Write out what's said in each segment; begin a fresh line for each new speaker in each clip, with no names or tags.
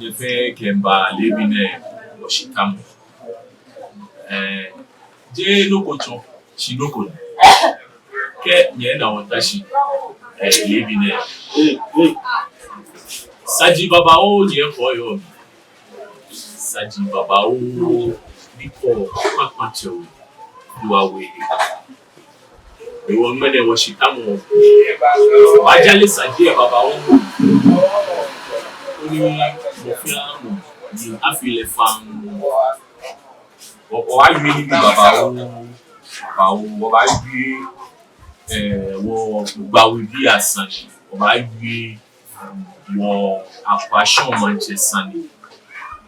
Je fais Kemba Lebine Washington. Je no kocho Shinoko. Ke nye na watashi Lebine. Saji baba o nye koyo. Saji baba o biko Kpakpatse Gbawe. Ewo mene Washington. Ajale saji baba o. Oni mo fi anu ni afile fan o wa gbe ni baba o wa gbe wo Gbawe bi asan o wa gbe wo Akwarshong Manchester ni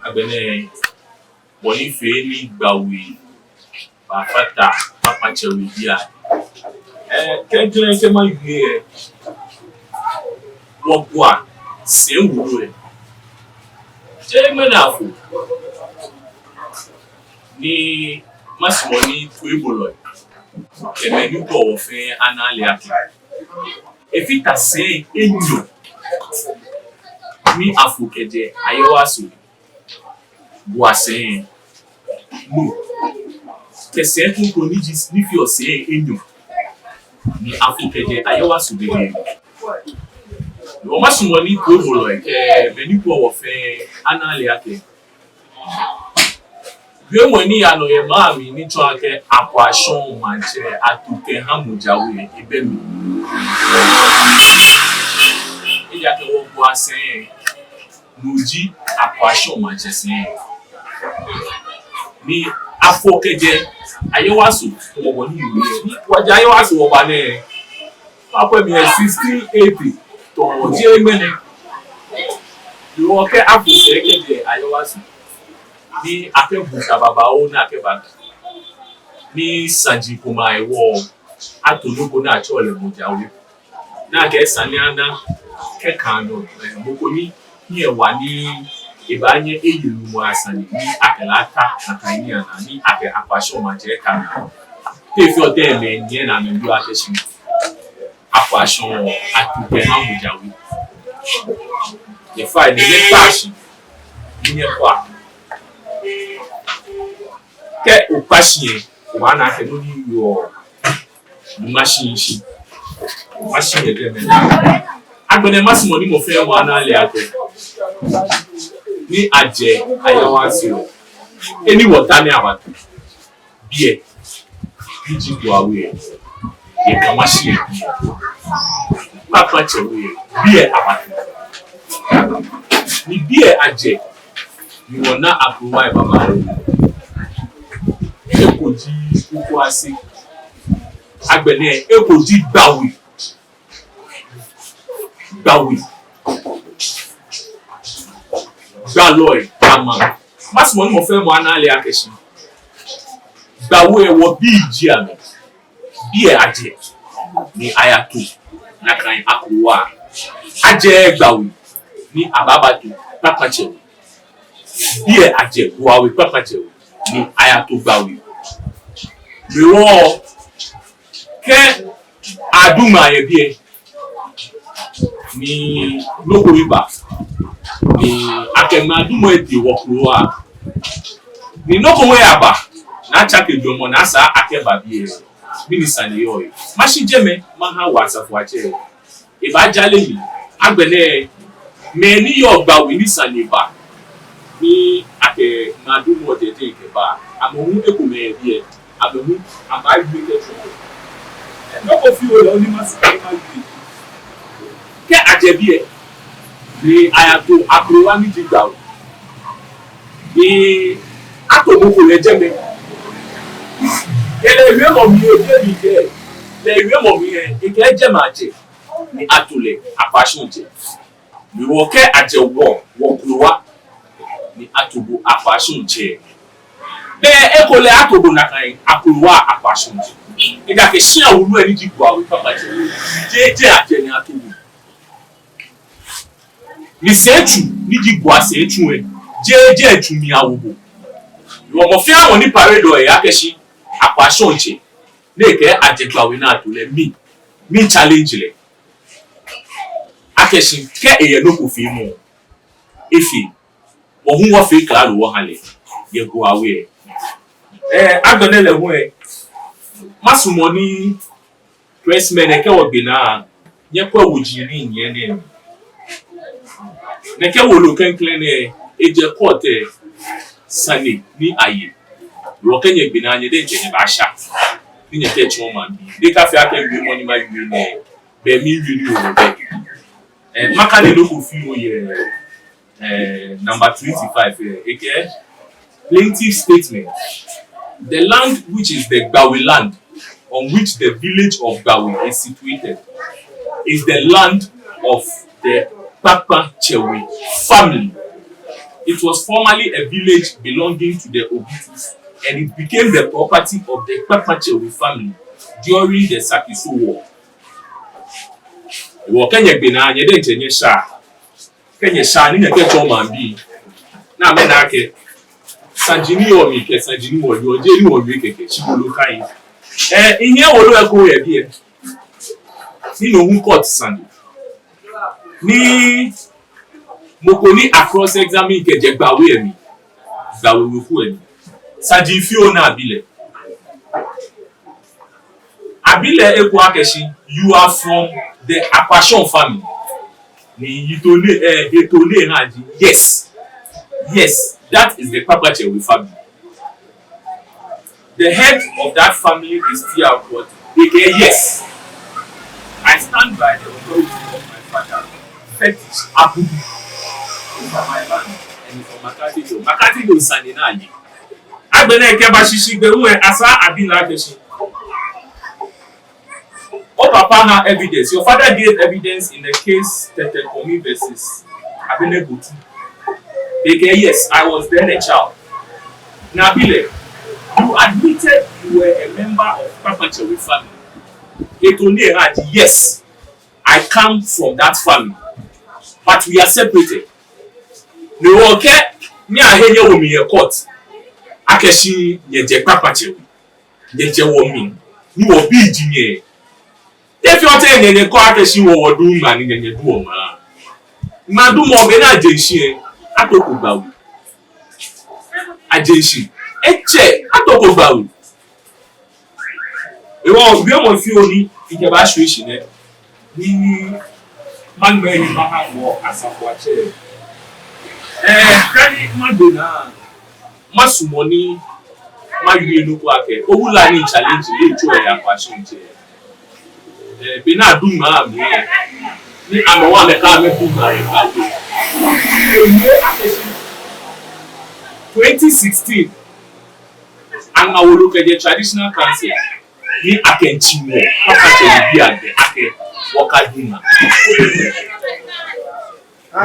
agbene woni fe ni Gbawe ba fata Kpakpatse bi a kenklen ke ma gbe wo gwa se wuro Jemenafo ni masimoni tuibolo emeni ko ofe anale ati efita se enyo mi afukeje Ayawaso boase no kese tun ko ni jis ni fi ose enyo ni afukeje Ayawaso bebe o masimoni tuibolo emeni ko ofe anale ati Bí mo ní àná yẹn máa mi ní tó akẹ́ Akwarshong Manchester àtúkẹ́ Hamujawe ibẹ̀ mi. Ìjà kẹ́ wọ́n bu asẹ́yìn lójí Akwarshong Manchester ní afọ́kẹ́jẹ́ Ayawaso wọ̀wọ̀ ní ìwé yẹn. Wọ́n jẹ́ Ayawaso wọ̀ bá náà wọ́n pẹ́ mi ẹ̀ 1680 tọ̀wọ̀ jẹ́ mẹ́rin. Ìwọ̀n kẹ́ afọ́kẹ́jẹ́ Ayawaso. Ni akebuta baba o na akeba ni sanji kuma ewo atologo na chole Mujawe na ke saniana ke kando moko ni ewa ni ibanye eyilu mu asani ni akelata na kainia na ni ake Akwarshong Manchester kan te fi ode me ni na me du akeshi Akwarshong atuke na Mujawe the fight the letashi ni kwa ke o passion o ma na ke no ni yo machine de me agbene masimo ni mo fe wa na le ate ni aje Ayawaso eni water ni abatu bie biji Gbawe e ka machine Kpakpatse bie abatu ni bie aje ni wona approve baba ekoji kuku ase agbene ekoji Gbawe Galoy ama masimo ni mo fe mo anale akeshi Gbawe wo bi ji ami bi aje ni ayato na kan akwa aje Gbawe ni ababatu Kpakpatse bi aje Gbawe Kpakpatse ni ayato Gbawe Bewo ke aduma ye bie ni loko riba ni akema aduma eti wokroa ni loko we aba na chake jomo na sa akeba bie minister ni yo machine jeme ma ha wasafo ache e ba jale mi agbene me ni yo Gbawe ni saniba ni ake na aduma odede ikeba amohun ekume bie abehu abai gbeke so no ko fi o lo ni masika ma gbe ke ajebi ni ayato akrowa ni Gbawe ni atomo ko le jeme ele iwe mo mi o je bi je le iwe mo mi e ke je ma je ni atule Akwarshong je ni wo ke aje wo krowa ni atobo Akwarshong je be ekole atobo na kan akrowa Akwarshong je ida ke sia wulu eni Gbawe Kpakpatse je aje ni atobo ni setu ni Gbawe setu je etumi awobo wo mo fi awon ni parade o ya keshi Akwarshong je le ke aje Gbawe na atule mi challenge le akeshi ke eye no ko fi mu ifi But who was fake clad or hale? You go away. I don't know where. Masumoni, pressmen, a cow bina, Yakwa would you in your name? Neka will look and clean a jacote, Sunny, ni aye. Rocken your binani, then Basha. In a catch woman, they can't be money my name. Be me you and Makani local few number 25 okay. Plaintiff statement. The land which is the Gbawe land on which the village of Gbawe is situated is the land of the Kpakpatse family. It was formerly a village belonging to the Obitus and it became the property of the Kpakpatse family during the Sakiso War. Kenya bina nyede ntenye sha Kenya sha ni nyeke choma mbi na me na ke sanjini o mi ke sanjini mo yo je ni o mi keke chibulu kai inye wolu eko ye bi ni no hu court sandi ni mokoni across examine ke je Gbawe emi Gbawe wo ku emi sanji fi o na abile eko akeshi you are from the Akwarshong family. Yes. Yes, that is the Kpakpatse family. The head of that family is still out. Yes. I stand by the authority of my father. Fetish Abudu is from my land and is from Makati. Makati is Saninayi. Agbene Kebashishi Bewe Asa Abila Keshi. Oh, Papa had evidence. Your father gave evidence in the case Tetekomi versus Abenebutu. They say, yes, I was then a child. Nabile, you admitted you were a member of Kpakpatse family. Etone had, yes, I come from that family. But we are separated. No, okay, me and Henry will be a court. Akeshi, ye Kpakpatse. Ye womi. You will be Jimmy. If you are telling the court, she will do man in the woman. Madu more than a jenshi. I talk about a jenshi. Eche, I talk about it. Was very much fury in the bashration. The man made him walk as a watcher. Credit Madonna Masumoni, my real work. Oh, lineage challenge you to a Akwarshong. Bina do ma me ni amawa me ka me do ma e 2016 anga wo look at the traditional council ni akenchiwo Kpakpatse bi ade ake woka do ma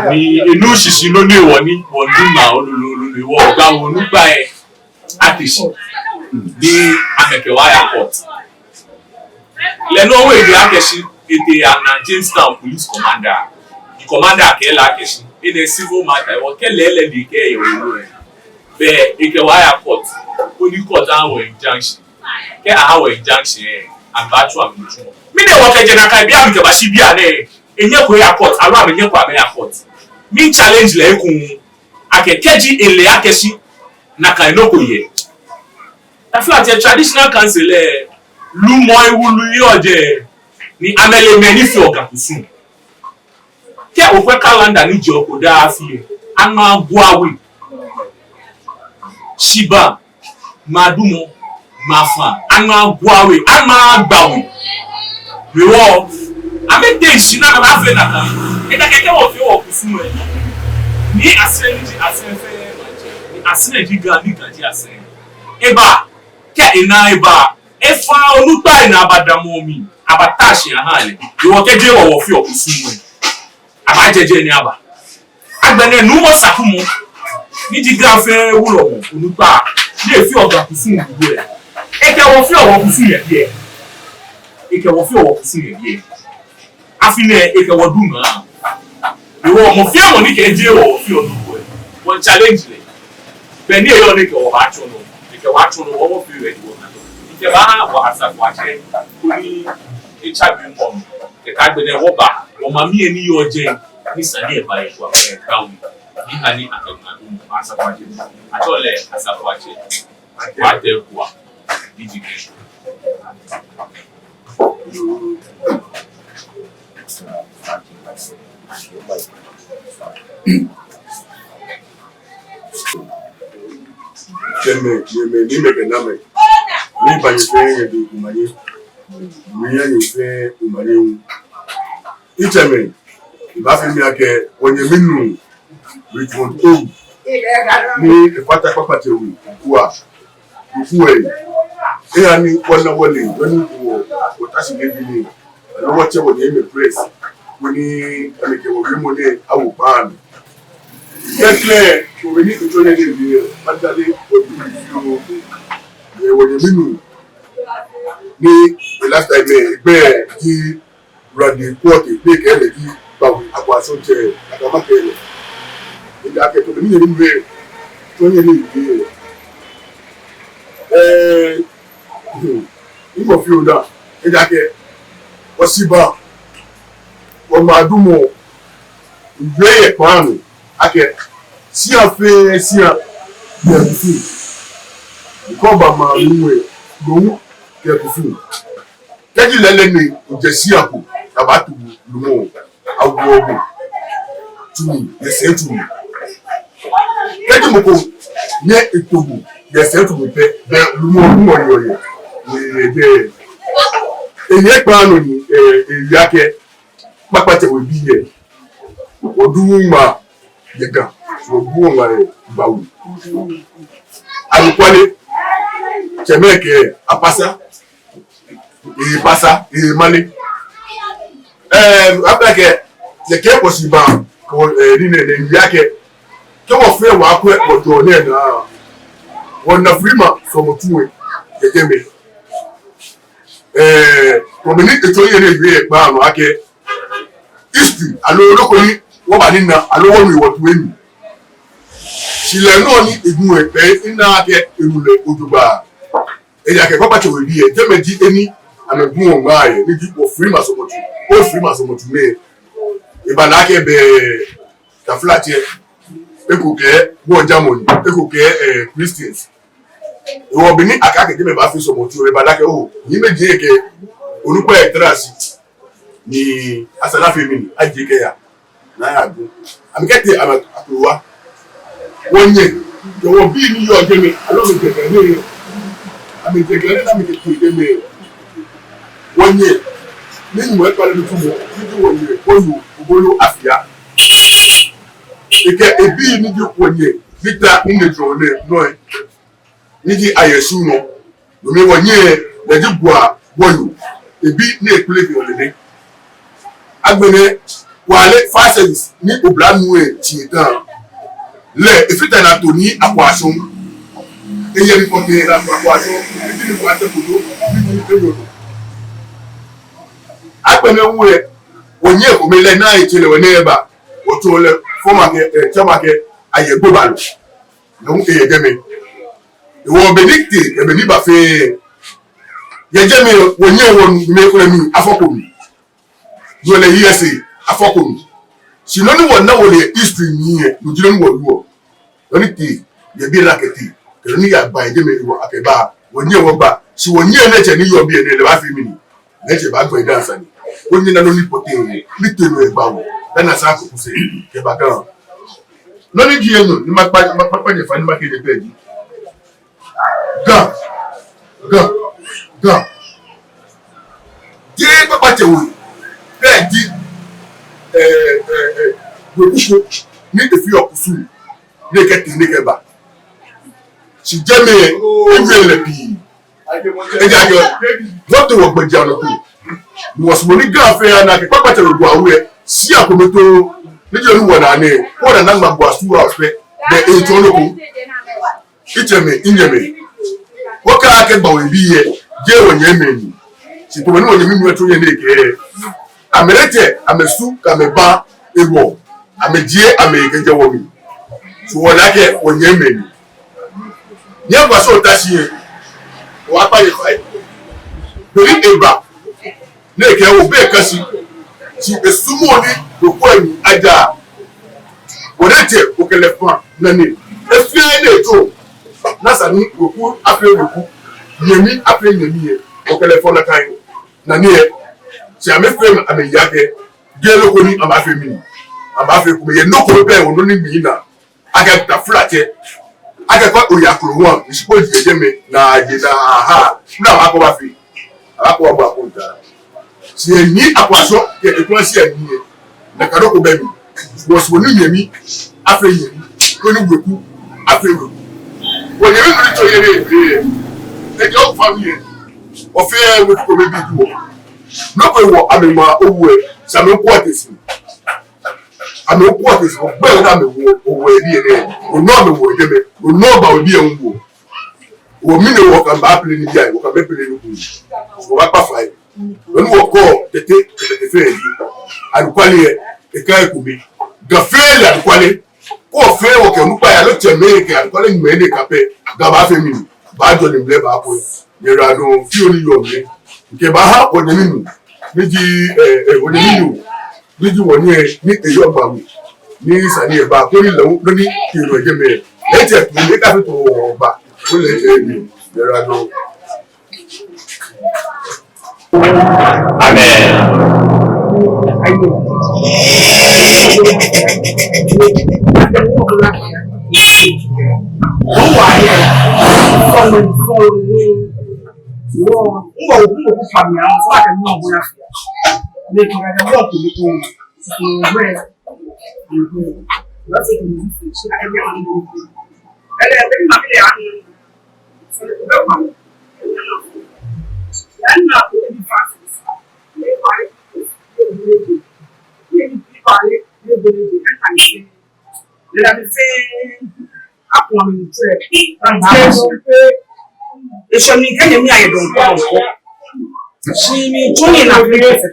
ni enu sisi no ni woni do ma olulu wo gba wonu gba e atishi ni amekewa airport. Leno we the Akeshi ete an Jamestown police commander. The commander akela Akeshi in a civil matter. O kelele di ke yo. Be Ikewa court. Only court our injunction. Ke our injunction and battle am mutu. Me dey work agent aka bia mi ke ba shi bia na enye ko ya court, aru am enye ko am ya court. Me challenge le ekun akekeji ele Akeshi na kan no ko ye. I feel like the traditional council Lumo iwulu yoje ni amele meni fi oga kusun ke o fe calendar ni je okoda afi ama Gbawe Shiba Madumo Mafa ama Gbawe ama Gbawe we wo ame dey shina na afi na ka e da keke wo fi wo kusun ni asenji asenfe ni asenji ga ni gaji asen eba ke ina eba efa oluta ina abadamu mi abatashi ahale iwo keje wo fi okusun abajeje ni aba agbene nu mo sakumu ni digrafe wulo mo oluta le fi oga kusun gbo e eke wo fi owo kusun ye bi e eke wo fi owo kusun ye bi e afine eke wo dun na iwo mo fi awon ni keje wo fi olugbo e won challenge le be ni eyo ni ke wo ba chuno eke wa chuno wo fi ready wo Keba wa Akwarshong kuni echabi mbom ke kagbene woba o mami eni yoje ni sani e ba e kwa Gbawe Ihani Akwarshong atole Akwarshong what the kwa DGK
ni mekename ni banyefe de kumanye ni yanyefe kumanye icheme ibafe mi ake onye minu Richmond o ni Kpakpatse wi kuwa e ani wona wole woni wo tashi lebi ni lo wo che wo ni me press woni ameke wo mo de awu pan Kekle ko ni to le ni padale o woni minu ni the last time be ki radi quote be kele ki Gbawe Akwarshong che akamakele ida ke to ni mbe to ni ni imo fi oda ida ke osiba o madumo ìgbéyè pàánù akẹ sí àfẹ sí à kẹkùfù ìkọba máa nù ẹ lòun kẹkùfù kẹjì lẹlẹni ìjẹ sí àpò tàbá tùbù lùmọ àwọ ọgbọ tùmù yẹsẹ tùmù kẹjì mọkò ní ìtòbù yẹsẹ tùmù pẹ bẹ lùmọ lùmọ yọyẹ ẹgbẹ èyí pàánù ní èyí akẹ Kpakpatse wò bí yẹ. Odunma yega so buonga Gbawe alukwale chemeke apasa pasa male après que le ke possible ko ni ne yake ke wo fe wa ko ojo ne na wona frima so motuwe yegeme ko mini eto yere yue pa no ake history alo lokoni wọ́n bá nínú alówó mi wọ̀ tó ẹ̀mí. Sílẹ̀ náà ní egun ẹ̀pẹ́ iná akẹ́ èrùlẹ̀ òjògbà. Ẹ̀yà akẹ́ Kpakpatse wò bí ẹ̀ jẹ́mẹ̀dí ẹni àmẹ̀gún ọ̀gbà ẹ̀ níbi wọ̀ fìrí màsọ̀mọ̀tù ó fìrí màsọ̀mọ̀tù mẹ́. Ìbàdàn akẹ́ bẹ̀ kàfúlà tiẹ̀ ekò kẹ́ wọ́n Germany ekò kẹ́ Christians. Ìwọ̀n bí ní àkàkẹ́ jẹ́mẹ̀ bá fi sọ̀mọ̀tù Ìbàdàn akẹ́ ó yí méjì ẹ̀kẹ́ olùpẹ̀ ẹ̀tẹ́rasì ní asanáfẹ́mi àjẹkẹ́yà. Nayago amikete amatowa wonye yo bi ni yo gemi alo mi tege ni ami tege ni na mi tege gemi wonye ni mo e pale tumo ni wonye oyo afia ike ebi ni di wonye nita ni drone no ni di Ayawaso no mi wonye na di bua boyo ebi ni ekule bi olede agbene wale fases ni oblanu tietan le efita na to ni Akwarshong eye ni ko te na Akwarshong ni ko ate kodo ni ko yodo apene nwe onye ko mele na itele we neba o to le former ke chama ke aye gbobalo no eye deme iwo benedicte e beni ba fe ye jeme onye won me ko mi afokomi do le yesi afokomi sinoni wona wole history ni e nujire ni woluo oni ti ye bi raketi ke ni ya gba ide me wo akeba woni wo gba si woni ene che ni yo bi ene le ba fi mi ni ne che ba gba dance ni woni na no ni pote ni tenu e gba wo na sa ko se ke ba kan no ni ji eno ni ma pa je fa ni ma ke de pe ji ga je Kpakpatse wo pe di gbogbo ní efi ọkùsù ní kẹtì ní kẹba sì jẹmí ẹgbẹ ẹlẹbi ẹjẹ àjọ lọtọ wọgbẹjẹ ọlọpọ ìwọsùnmọ ní gáàfẹ àná kí Kpakpatse rògbò àwùrẹ sí àkómẹtò níjẹ olúwọ nàní wọn nà nàgbà bọ àsúwò àfẹ bẹ ètò olóko ìtẹmẹ ìnyẹmẹ wọn ká akẹgbàwọ ìbí yẹ jẹ wọnyẹ mẹni sìtòmọ ní wọnyẹ mímú ẹtọ yẹ ní èké amerete amesu kameba ewo amejie amekeje wo mi so wona ke wonye meni ni Akwarshong tashi e wa pa ye fai beri eba na ke wo be kasi si esumo ni do ko ni aja wonete o okele fan nani efie de to na sani oku afre oku yemi afre yemi ye okele fan na kan nani e si ame frame ame yake gelo ko ni amba fe mi amba fe ko ye no ko be won ni mi na aga ta flate aga ko oyakro won isipo jeje me na ajeda aha na ma ko ba fi ako ba ko ta si eni Akwarshong ke ekwan si eni e na kado ko be mi was woni yemi afre yemi ko ni gbeku afre gbeku woni yemi ni to yere e jo family o fe we ko be bi wo no ko wo amema owu e same ko atesi ame ko atesi ko be na me wo owu e bi ene o no me wo deme o no ba obi en wo mi ne wo kan ba pele ni bia wo kan be pele ni ku wo ba pa fai when we go tete fe adukwale e kai ku bi ga fe la adukwale ko fe wo ke mu pa ya lo teme ke adukwale ni me de kape ga ba fe mi ba jo ni ble ba ko ni ra no fi oni yo mi ke ba ha ko ni mi meji o ni mi meji woni e ni eyo Gbawe ni sani e ba ko ni lo ni kiro eje me e je ku ni ka fi to ba ko le je ni ra no.
Amen.
Eso mi que mi ay don ko. Si mi tuni na fi se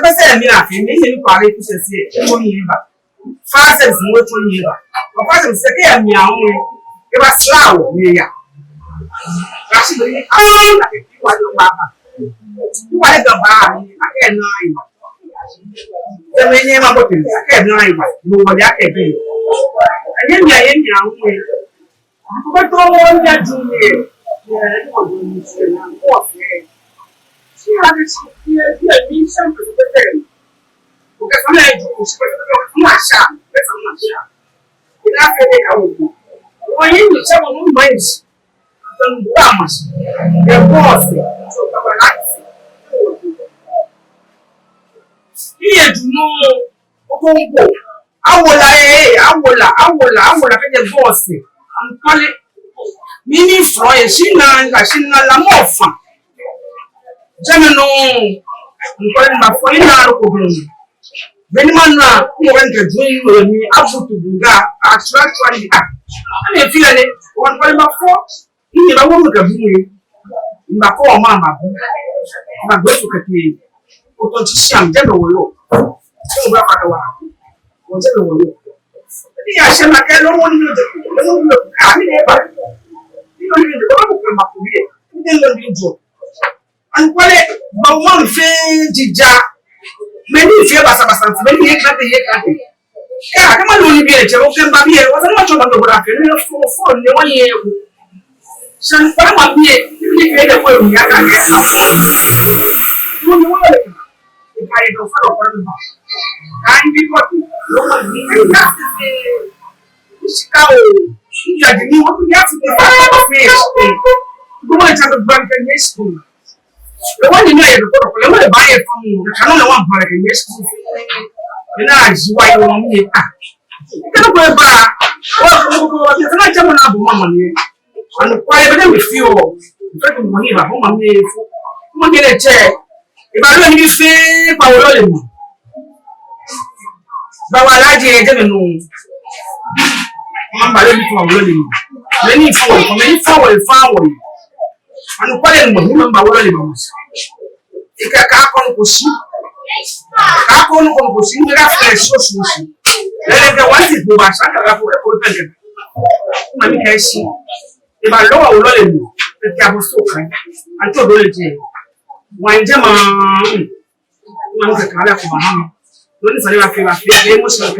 pese mi na fi mi ni pare fi se se mo ni ba. Fa se mo tuni ba. O fa se ke mi awon e ba slawo mi ya. Kasi ni na fi wa do ba ba. Wa le do ba ni ake na yi. E me ni ma bo ti ake na yi ba. Mo wa ya ke bi. Aye mi awon but all that do me, she had it here, me something to them. Because I'm like, I'm sure. In Africa, I will go. When you tell me minds, then dramas, they're boss, so Kpakpatse. Here, you know, I will the boss. Kale mini froye shina la mofa jameno nkole ma fo ina ro ko bi beni manna ko wonke joyi ni abutu bunga actually ani fi ale won kole ma fo ni ba wo ka bu ni ba ko ma bu ba gbe su kati o to ti sham jameno wo yo so ba pa wa o jameno wo yo ni a se ma ke lo won ni o ani e ba ni o ni ko ko ma ku bi ni lo ni jo an kwale ba won fe jija me ni fe basa me ni e kate ya kama lo ni bi e che o ke ba bi e o sa ma cho ba do bra fe ni fo ni won ye ku san pa ma bi e ni fe de ko ni ya ka ke mo ni won le ka e do fa lo ko ni ba kan bi ko lo ma ni ka Chicago, you are the new one. You have to be fish. Go and have a bank in your school. The one you know, you want to buy it from you. I don't know one bank in your school. And that's why you want me. You can't go back. Well, it's not jumping up with money. And the quiet them with you. You can't go here. Home on me. Come on, get a chair. If I don't give you, I will only move. But I like it. Mamba le bitu wawole ni many forward and kwale ni mamba wawole ni ika ka kon kusi ni ra fresh so le ga wanti bo ba sa ka ko pende mami ka si e ba lo wawole ni e ka bo so kan anto do le je wanje ma ka kala ko ba Don't say I feel emotional.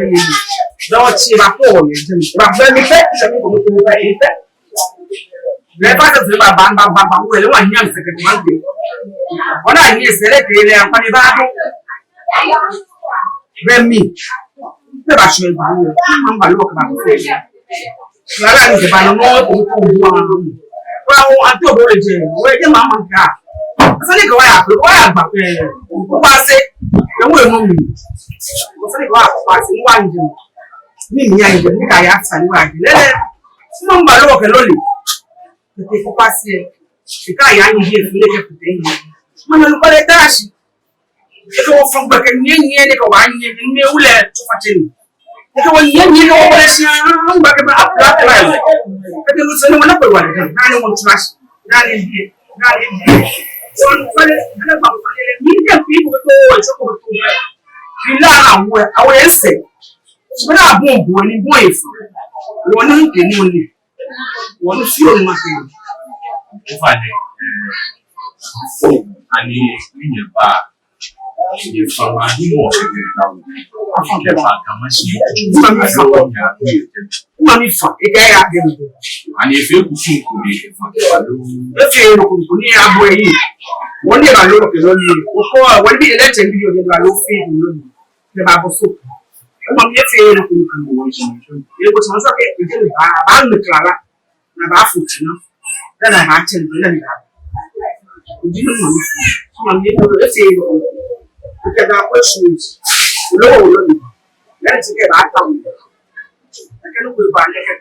Don't see my phone. But when we get to the never does the Bamba will one young second Monday. When I hear selected, I'm funny about then me. Never should be look about Well, I do where your mamma got. So go out, but pass it. The way moving. So go out, passing one. Me, I asked and one. Number look a lolly. The people pass here. The guy I here to make up the man, look at that. Go from Buckingham, go one year in Mule to Fatin. When you know what is young, but about that life. But there was another one. I don't want to trust. Not in here. Not in here. So, medium people go and you know where I say. So, I won't go any boy. One can only one few nothing. I need a bar. If I want more, money for a guy. And if you could see, let's say, one year I look is only when we elected you, you are low feed the Bible soup. I'm yet saying it was also I'm the Clara, and I food, then I had to learn that. Let's say, because our questions low, let's get our tongue. I can look at I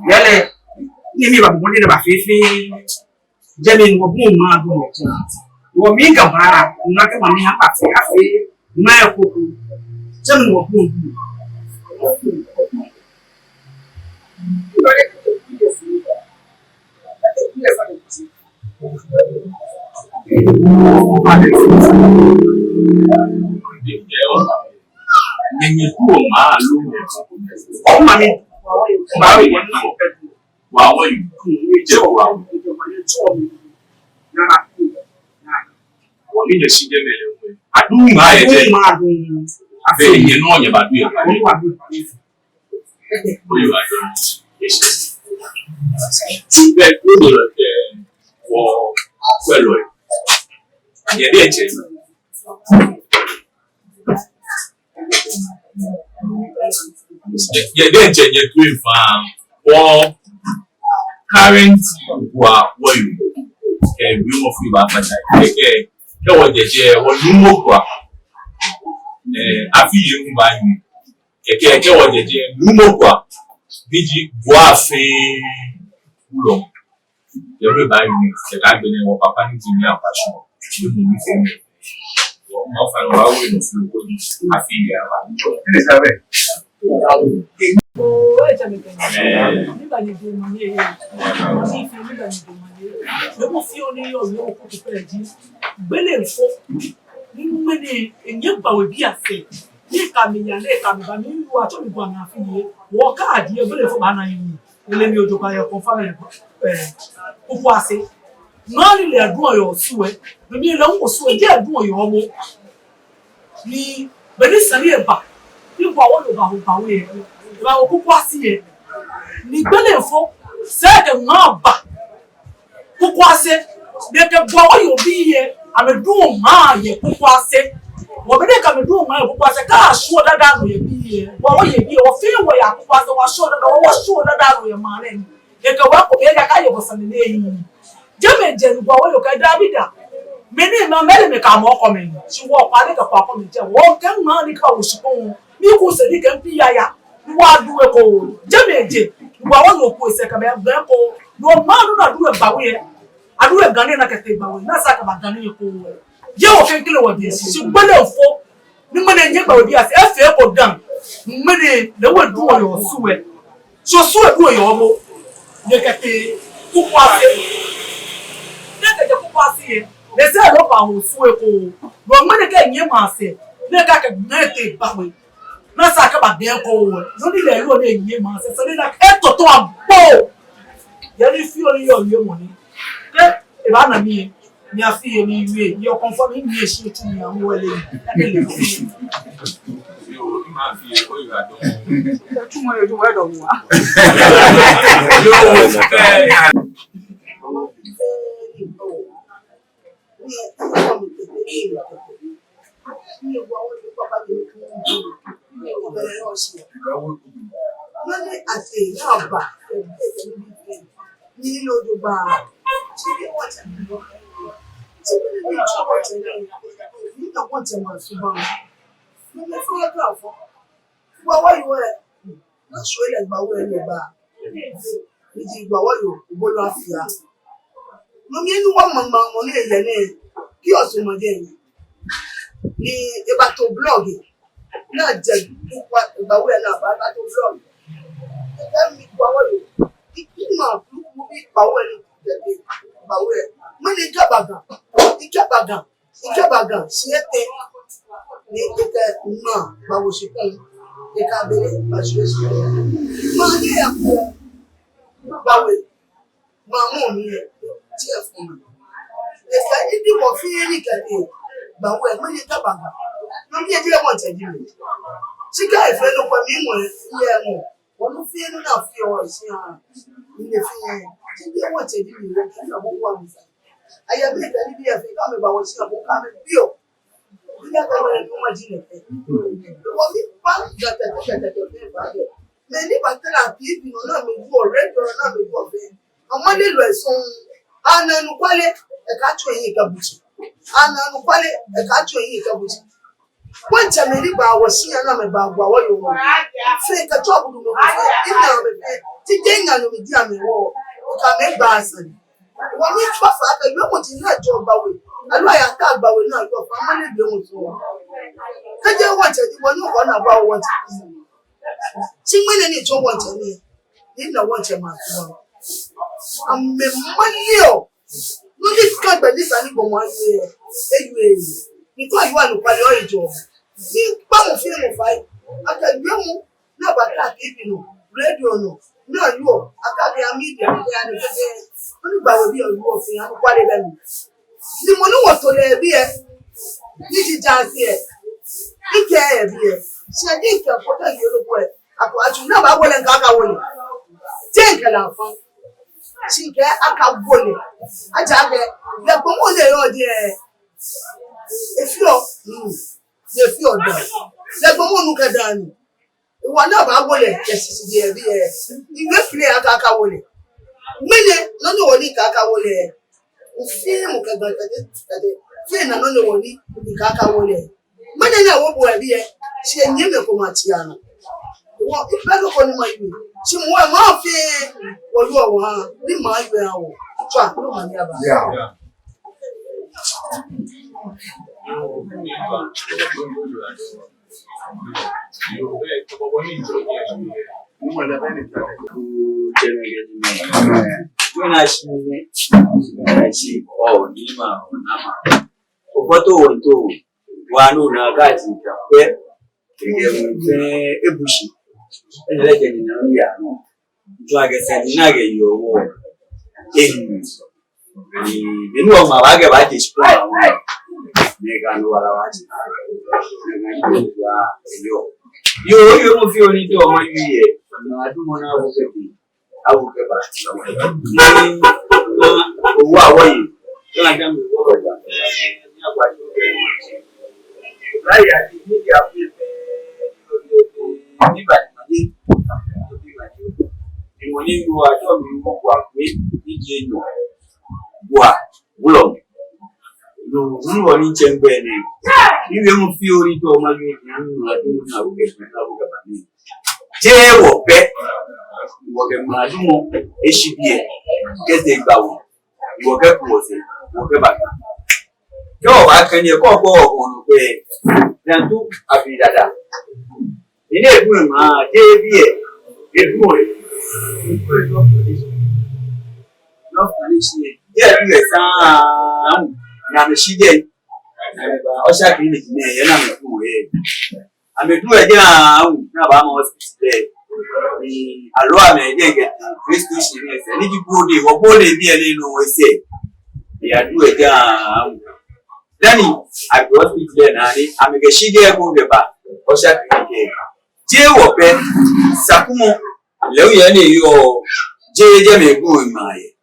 Yale, you have one about 50. Jenny will boom, my boom. You make a bar, not a money, my cuckoo. Jenny will boom. Gbawe Gbawe je wa wọ́n ní ṣe jẹ́ mẹ́lẹ̀ wọ́n adúrú máa yẹ jẹ́ bẹ́ẹ̀ yẹn náà yẹ bá dúró yẹn olùwà jẹ́ bẹ́ẹ̀ tó lọ jẹ́ wọ́ pẹ̀lú ẹ̀ yẹn dẹ́ jẹ́ yẹn dẹ́ jẹ́ yẹn tó ìfà wọ́n current wa wọ́n yìí bí wọ́n fi bá padà kẹ́kẹ́ wọ́n jẹ́jẹ́ wọ́n ní mọ́kùá àfihàn ń bá yìí kẹ́kẹ́ wọ́n jẹ́jẹ́ ní mọ́kùá bíjì buá fẹ́ wúlọ̀ yẹ̀rọ ìbá yìí kẹ́kẹ́ àgbẹ̀lẹ̀ wọ́n pàpà ní ti ní àpàṣọ ló mú mi fẹ́ mi wọ́n fà wọ́n wọ́n èlò fún òkú àfihàn àwa. Nígbà yìí dùn mí ní ìfẹ́ nígbà yìí dùn mí lọ́wọ́ fi ó ní ọ̀rẹ́ òkú tó fẹ́ jí gbélé fọ́ nínú mẹ́ni èyí Gbawe bí àfẹ́ ní ìkàmìyà ní ìkàmìbà ní ìlú àtọ́nìbọ̀ àmì àfihàn wọ́n káàdì gbélé fọ́ bá náà yìí ilé ní ojú kan ẹ̀kọ́ fáwọn púpọ̀ àṣẹ náà nílẹ̀ ẹ̀dùn ọ̀yọ̀ ọ̀sùn ẹ̀ bẹ̀mí ilẹ̀ ń wò sùn ẹ̀ jẹ́ ẹ̀dùn ọ̀yọ̀ ọmọ ní bẹ̀ní sẹ́rí ẹ̀bà nígbà wọ́n lò Gbawe ẹ̀ Gbawe púpọ̀ àṣì ẹ̀ ní gbélé fọ́ sẹ́ẹ̀dẹ̀ náà bà púpọ̀ àṣẹ deke Gbawe yóò bí yẹ àmẹ́dùn máa yẹ púpọ̀ àṣẹ wọ́n bẹ̀rẹ̀ kà àmẹ́dùn máa yẹ púpọ̀ àṣẹ káà ṣúọ̀ dáadáa nù yẹ bí yẹ Gbawe yẹ bí yẹ wọ́n fi wọ̀ yà púpọ̀ àṣẹ wọ́n ṣúọ̀ dáadáa nù yẹ máa rẹ̀ ni deke wọ́n kò bẹ́ẹ̀ yà ká yẹ bọ̀sán nílé yìí jẹ́mẹ̀ jẹ́ ní Gbawe yóò ká dábìdà mi ní ìmọ̀ mẹ́rin mi kà mọ́ ọkọ mi ṣì wọ́n ọ̀pá ní kàkọ́ akọ mi jẹ́ wọ́n kẹ́ ń máa ní ká wò ṣùkọ́ wọn mi kò sẹ́ ní kẹ́ ń bí yáya wọ́n adúwé kò jẹ́mẹ̀ jẹ́ Gbawe yóò kó ìṣẹ̀ kàmẹ́ ẹgbẹ́ kò lọ́ máa nínú adúwé Gbawe yẹ adúwé gani na kẹtẹ Gbawe náà sá kàmá gani yẹ kò wẹ̀ yẹ wọ́n kẹ́ ń kílẹ̀ wọ̀ bí ẹ̀sì ṣùgbọ́n lè fọ́ ni mane nye ba obi ase afi ko dan mane na we do yo suwe so suwe do yo mo ye kete kukwase ne ke kukwase ye le se lo ba ho suwe ko bo mane ke nye ma ase ne ka ke mete ba we na sa ka ba de ko no ni le lo ne nye ma ase so ni na e toto abo ya ni fi ori yo ye mo ni ke e ba na mi ni afi ni iwe yo conform ni e se tu mi an wele ni
máa fi ẹ̀kọ́ ìrìnàjò.
Túmọ̀ yóò tún wẹ́dọ̀ mu wa.
Yóò fẹ́
Money at a number ní lójú bá ṣe ní wọ́n tẹ̀ mí lọ. Ṣé bí ní ìjọ wọ́n tẹ̀ mí nígbà wọ́n tẹ̀ mọ̀ ṣùgbọ́n mo lè fún ọjọ́ àfọ́. Gbọ́wọ́ ìwọ ẹ̀ lọ́sọ̀ ilẹ̀ Gbawe ẹ̀ lè bá ìdí Gbawe yòó ìbólú àfíà. Mo ní inú wọn mọ̀ ní ilẹ̀ ní kí ọ̀sùn mọ̀dé yìí ní ìbátò blọ́ọ̀gì náà jẹ́ Gbawe ẹ̀ náà bá ìbátò blọ́ọ̀gì. Ẹgbẹ́ mi Gbawe yòó ìgbìmọ̀ àbúrú bí Gbawe ẹ̀ ní ìjẹ̀dẹ̀ Gbawe ẹ̀. Mo ní ìkẹ́bàgàn sí ẹ̀tẹ̀ ní ìkẹ́ náà Gbawe ṣùgbọ́n ìka bẹ̀rẹ̀ ìbáṣepọ̀. Máa ní ẹ̀kọ́ Gbawe máa mú mi ẹ̀ tí ẹ̀ fún mi. Ẹ̀ka ìdìbò fi rí kẹ̀kẹ́ Gbawe mo ní ìkẹ́bàgàn. Mo ní ẹjẹ́ wọn tẹ̀lé mi. Síkà ìfẹ́ ló pẹ̀ mí mọ̀ ilé ẹ̀wọ̀n. Wọ́n ló fi ẹnu náà fi ọ̀rọ̀ sí ara ilé fi yẹn. Síkà wọn tẹ̀lé mi rẹ̀ kí ọ̀bọ̀ wà mí sá. Ayẹ̀mí ìfẹ́ níbi ẹ̀fẹ́ ká mi bá wọn sí ọ̀bọ̀ ká mi bí ọ̀. Ilé ẹ̀kọ́ mi ni wọ́n jí lẹ̀fẹ́. Wọ́n mi pa gàtẹ̀tẹ̀tẹ̀tẹ̀ fún ìbàdàn. Mẹ nígbà tẹ́lẹ̀ àbí ìbìnà náà mi bú ọ̀rẹ́ ìjọra náà mi bú ọ̀fẹ́. Àwọn nílò ẹ̀sùn Ananukwale ẹ̀ka tó èyí ìkàbùtì. Ananukwale ẹ̀ka tó èyí ìkàbùtì. Wọ́n jẹ́ mi nígbà àwọ̀ sí ẹ̀ náà mi bá àgbà wọ́ yòó wọn. Fẹ́ ìkàtọ́ àbùdù mi fẹ́ ìnà mi fẹ́ tí dé ìyànà mi dí àmì wọ̀ ọ̀kà mi gbà àṣà. Wọ́n mi fàfà àtẹ̀gbẹ́ mo ti náà jọ Gbawe. Àlọ́ àyàká Gbawe náà yọ̀ fún amánìgbé wọn tó wọn. Kẹ́jẹ́ wọ́n tẹ̀ ní wọn ní ọ̀nà àbá wọn tẹ̀ ní. Tí wọ́n ní ìjọ wọn tẹ̀ ní ìlà wọn tẹ̀ máa fi wọn. Àmì mọ́lẹ́ ọ̀ ló ní kàgbẹ̀ níta nígbà wọn ayé ẹ̀ ẹ̀yù èyí. Nǹkan àyíwá lùpàlẹ̀ ọ̀ ìjọ. Ní báwọn fíìmù fàáyì, akẹgbẹ́ wọn náà bá káàkiri nù rédíò nù náà yọ̀ akáàkiri amídìí àti àdìgẹ́gẹ́ wọ́n ní Gbawe bí ọ̀rọ̀ òfin Ananukwale lẹ́nu. Ni mo ní wọ́n tó lẹ̀ bí ẹ ní jíjà sí ẹ ike ẹ bí ẹ ṣe ní ìkẹ́ ọ̀pọ̀tọ̀ yìí olóko ẹ àpò àti náà bá wọlé nǹkan aka wọlé jẹ́ nǹkan là fún ṣì ń kẹ́ aka wọlé ajá kẹ́ lẹ́gbọ́n wọn lè yọ ọdí ẹ efi ọ efi ọdọ lẹ́gbọ́n wọn nù kẹ́dà ni ìwọ náà bá wọlé ẹ̀sì sì di ẹ bí ẹ ìwé fìlẹ̀ aka wọlé mílẹ̀ lọ́nà wọlé aka wọlé ẹ fíìmù kẹgbẹ́ kẹtẹ fíìmù náà lọ́nà wọlé aka wọlé ẹ mílẹ̀ náà wọ́n bọ̀ ẹ bí ẹ ṣe ní mẹ́kọ̀ọ́ máa ti àná. Wọ́n ìfẹ́ lóko ní máa yìí ṣe wọ́n máa fi wọ̀lú ọ̀wọ̀ hàn ní màá yọ àwọ̀ tó àkúrò màá ní àbá.
Wanu na gaji kafe ebushi eleke ni ya no twaga sadi nage yowo ni no mabage baje shikwa ne gano wala waji yo mo fi oni to ma yiye na adumo na abuke ba owo awoyi to na jam wo ba ni agba láyé àti níbi afẹ́fẹ́ nígbàdìmọ́lé ìwọ̀n nínú àjọ mi wọ́n wà pé níbi èèyàn wà wúlọ̀ lòun ní jẹ́ngbẹ́ ni níbi mú fi orí tó ọmọ yóò ní àánú àdúgbò ní àwùjọ ìpínlẹ̀ àwùjọ bàbí jẹ́ wọ̀pẹ́ ìwọ̀kẹ́ màdúmọ̀ èṣì bíẹ̀ gẹ́gẹ́ Gbawe ìwọ̀kẹ́ kù ọ̀sẹ̀ ìwọ̀kẹ́ bàbá Yo ba kan ye ko on pe. Dan tu abi dada. Ile edu ma je bi edu o. No finish ye edu e san na me shi je. O sha clinic ni ye na me ku e. Amedu e je na ba mo hospital ni alo ame je get Christian ni se ni ji body wo body bi e ni no se. Ya du e je Dani agbo hospital na ni amege shi je ku be ba o sha clinic je wo pe sakumo lewu ye ni yo je me go ma ye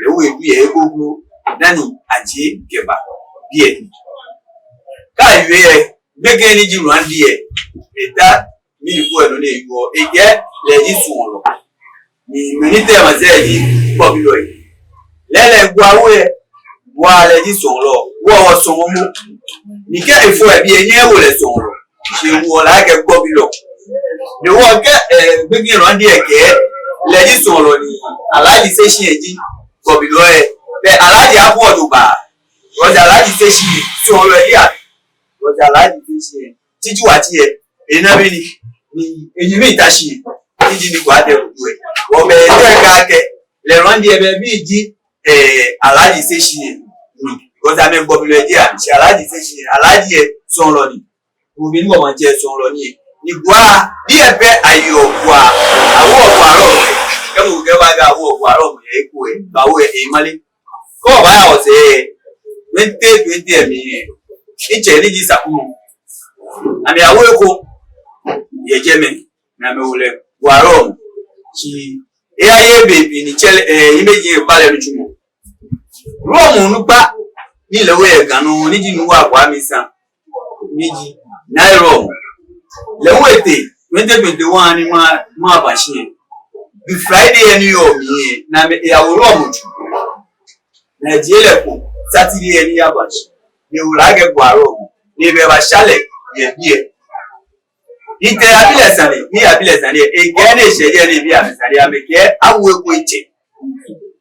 lewu e bi e gogo dani aje geba bi e ka iwe e gbege ni ji ran di e eta mi ko eno le yo e je le ji sun lo ni mi te ma se yi bo bi lo yi lele Gbawe wa le ji sun lo wo sun mo ni ke ifo e bi enye wo le sun lo se wo la ke gbo bi lo ni wo ke gbege ran di e ke le ji sun lo ni alaji se shi eji gbo bi lo e be alaji abu oduba o ja alaji se shi sun lo ya o ja alaji se shi tiju ati e ena bi ni eji mi ta shi tiji ni gwa de odu e o be te ka ke le ran di e be bi ji alaji se shi ni because I mean gbo bi lo eji a shi alaji se shi alaji e sun lo ni o bi ni mo ma je sun lo ni gwa bi e be ayo gwa awo gwa ro ke mo ke ba ga awo gwa ro mo e ku e Gbawe e male ko ba ya o se 20 mi iche ni ji sakumo ami awo eko ye jeme na me wole gwa ro chi e aye baby ni chele imeji pale lujumo ro mu pa ni lewe e ganu ni ji nu wa kwa mi san meji na ro lewe te 2021 ni ma ba shi bi Friday ni yo mi na me ya wo ro mu na jele ko Saturday ni ya ba shi ni wula ge Gwa ro ni be ba shale ye bi ite abile sani ege ne sheje ni bi abisari ameke awu ego iche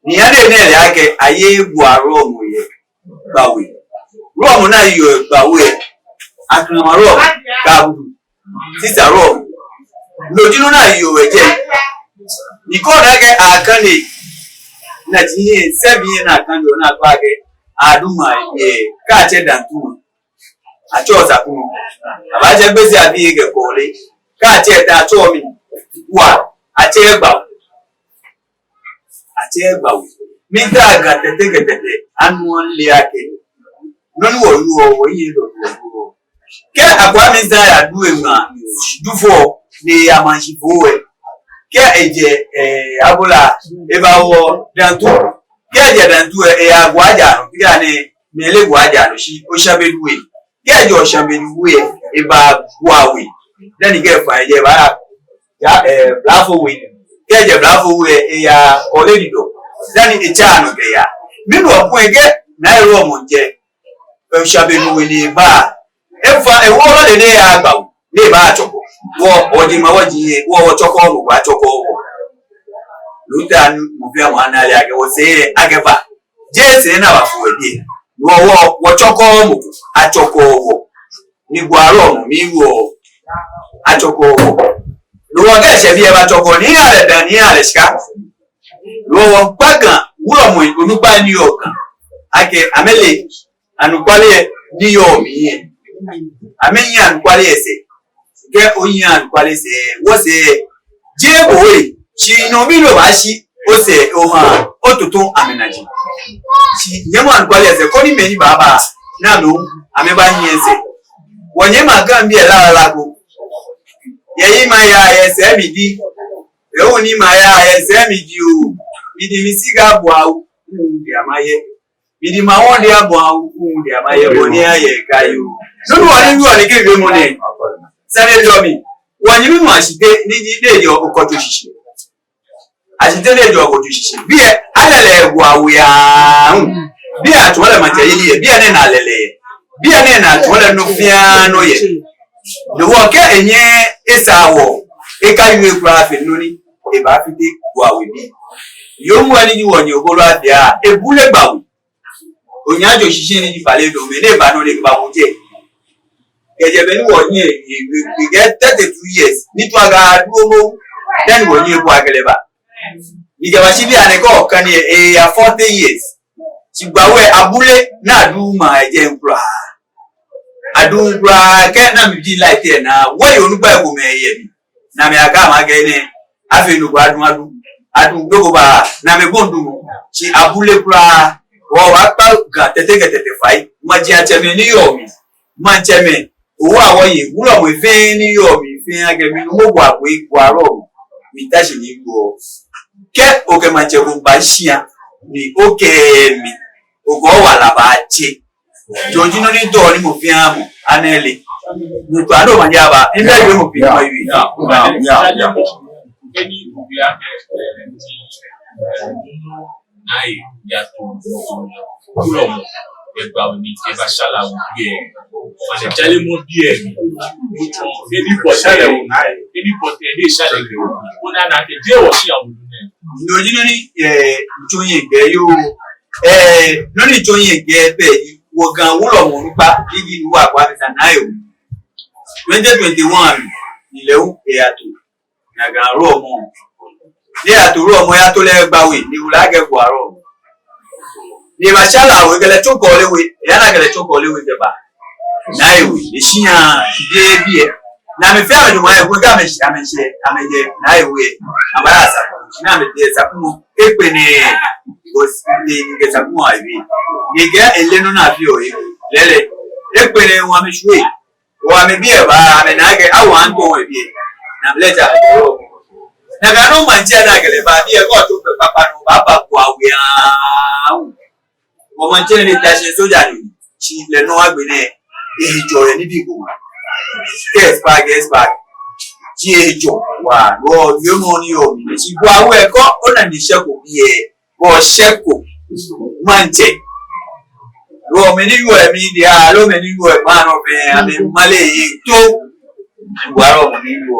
ni ane ne le ake aye Gwa ro mu ye Gbawe ro mu na yo Gbawe akrama ro ka budu sisa ro lojinu na yo eje ni ko na ke akane na ji sebi na kan yo na gba ke aduma ye ka che dantu acho sakumo abaje gbese abi ege kole ka che ta to mi wa ache Gbawe mi ta ga tete anu le ake nonu wo yin do ke akwa mi za ya du ema dufo ni amanshi fowe ke eje abula eba wo dantu ke eje dantu agwaja no ya ni mele gwaja no shi o shabeduwe ke eje o shabeduwe eba Gbawe then get fa eje ba ya blafo we ke eje blafo we ya oledido then e cha no ke ya ninu opun ege na ero mo je o shabeduwe ni ba efa ewo lo de ya Gbawe le ba achoko wo odi ma waji wo choko mo ba choko wo luta mo bi àwọn anale age wo se ageba je se na wa fu edi wo choko mo achoko wo ni Gwa ro mo mi wo achoko wo lo ge se bi e ba choko ni ale dan ni ale ska lo pagan wo mo onupa ni okan ake amele anukwale ni yo mi amenya anukwale ese ke oyan kwale se wo se je bowe chi no mi lo ba shi o se o ma o tutun amenaji chi nyemo an kwale se ko ni meni baba na lo ameba yin se wonye ma gan bi e la go ye ma ya ese mi di e o ni ma ya ese mi di o mi di mi siga bo awu di amaye mi di ma won di abo awu di amaye woni aye kayo no woni ke be mo ne sare domi wani mi ma shite ni ji deje okoto shishi ashite deje okoto shishi bi e alele Gbawe ya bi atwole ma je yili bi ene na alele bi ene na atwole no fia no ye no wo ke enye esawo e ka yu ekura fe no ni e ba fite Gbawe bi yo mu ani ni woni ogolo adia ebule Gbawe onyajo shishe ni pale do me ne ba no le ba mo je keje be ni won yin we get 32 years ni to aga duomo then won yin ko agele ba ni je ba shi bi ane ko kan ni ya 40 years ti Gbawe abule na du ma eje nkura adu nkura ke na mi di like e na wo yo nu gba ego me ye bi na me aga ma ge ni afi nu gba adu dogo ba na me bondu ti abule kura wo wa pa ga tete fai ma ji ateme ni yo mi ma teme owo awon yi wulo mo fe ni yo mi fe age mi mo gwa po ipo aro mi ta se ni go ke o ke ma je ko ba shia ni o ke mi o go wa la ba che joji no ni do ni mo fi amu anele ni to ado ma ja ba inde be mo fi ma wi
ya any we are nai ya to kulo Gbawe ni e ba shala wo bi e ma se jale mo bi e mo to any potele wo any potele shala ke wo na ke je wo si awon ne
no ji no ni joyin gbe yo no ni joyin gbe be wo gan wo lo mo npa igi ni wa kwa mi sanai o 2021 ile u e ato na gan ro mo ni aturo mo ya to le Gbawe ni ula ge gwaro ni ba shala we gele to ko lewe ya na gele to ko lewe de ba na ewe ishiya de bi e na me fe ajo ma e ko ga me ameje na ewe abara sa na me de sa kuno epe ni go ni ge sa kuno ayi ni ge elenu na bi o lele epe ni wa me shwe wa me bi e ba me na ge awan to we bi na bleja na ga no manje na gele ba bi e ko to pe papa no baba Gbawe mo ma je ni ta se soja ni ti le no agbe ne ejo re ni bi go yes bag ti ejo wa lo yo mo ni o mi ti Gbawe ko o na ni se ko bi e bo se ko manje lo me ni yo e mi dia lo me ni yo e ma no be ame male yi to wa ro mi yo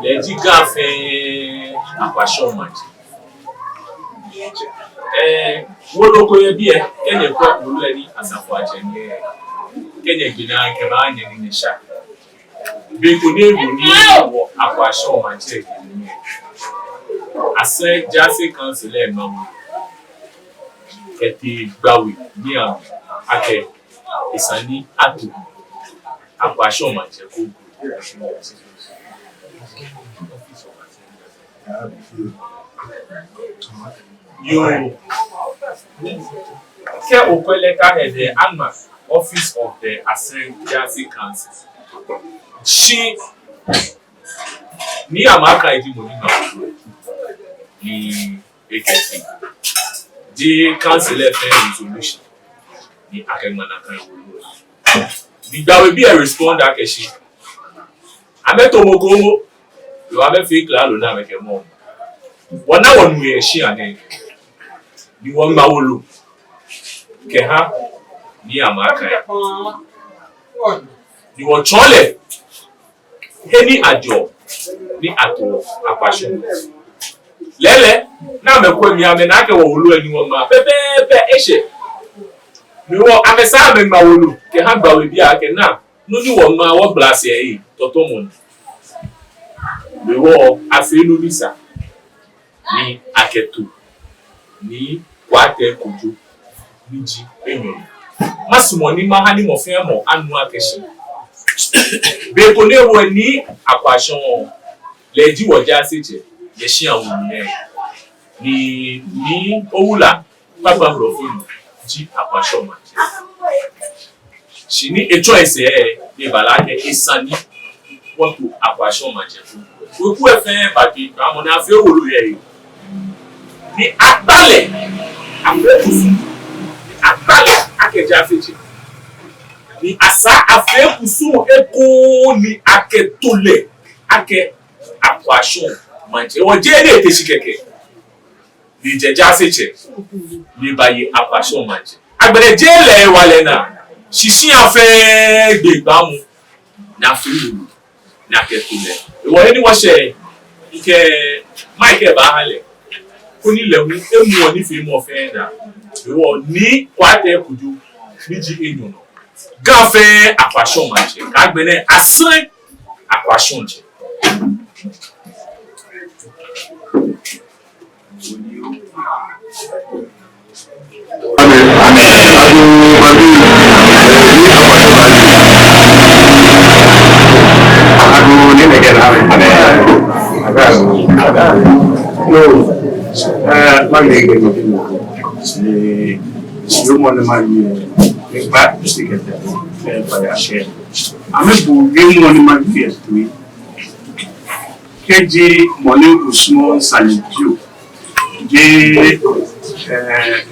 le ji ga fe Akwarshong manje wo loko ye bi e kenye ko wulu ni asafo ajenge kenye gbina ke ba anye ni sha be ko ne bu ni wo Akwarshong manje ni ase jase council e no keti Gbawe ni a ake isani atu Akwarshong manje ko you ke okweleka the anma office of the Assembly Council she ni amaka idi mo ni na ni eketi the council resolution ni akemana kan the Gbawe be a respond akeshi ameto mogomo yo ame fi kla lo na meke mo wona wonu ye shi ane ni won ma wolo ke ha ni amaka ni won chole heni ajo ni ato Akwarshong lele na mekwe mi ame na ke wo wolo ani won ma pepe eshe ni wo amesa ame ma wolo ke ha Gbawe bi ake na no ni won ma wo blase yi toto mo ni wo afenu nisa ni aketu ni kwate kuju niji enyo masimo ni mahani mo fe mo anu akeshi be ko le wo ni Akwarshong le ji wo ja seje ye shi awun ni owula papa bro fun ji Akwarshong manje shi ni a choice ni balake isani what to Akwarshong manje we ku efe baki amon afi owulu ye ni agbale afekusu agbale akeja feji ni asa afekusu eko ni aketole ake Akwarshong manje won je le teshi keke ni jeja seche ni baye Akwarshong manje agbere je le wale na shishi afe gbegbamu na filu na ketole wo ni wo se ike Michael ba hale oni lewu emu oni fi mo fe na ìwọ ní kwate kudu níjí èèyàn náà gáfẹ́ Akwarshong àjẹ kágbẹ́nẹ́ asán Akwarshong jẹ.
Keji money usmo sanju je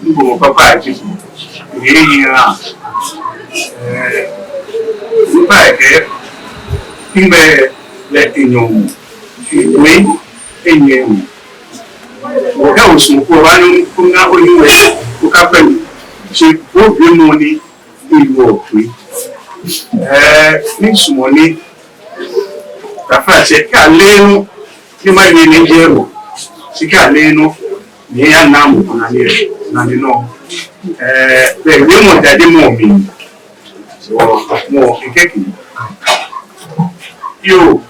ngo papa ati yeya upa ke imbe le tinyo we enye oga usmo ko wanu kunga oyuwe ukapem je bo bi money iwo we ni sumoni Kpakpatse ka lenu ni ma ni Nigeria si ka lenu ni ya na mu na ni no be we mo jade mo mi so mo ikeki yo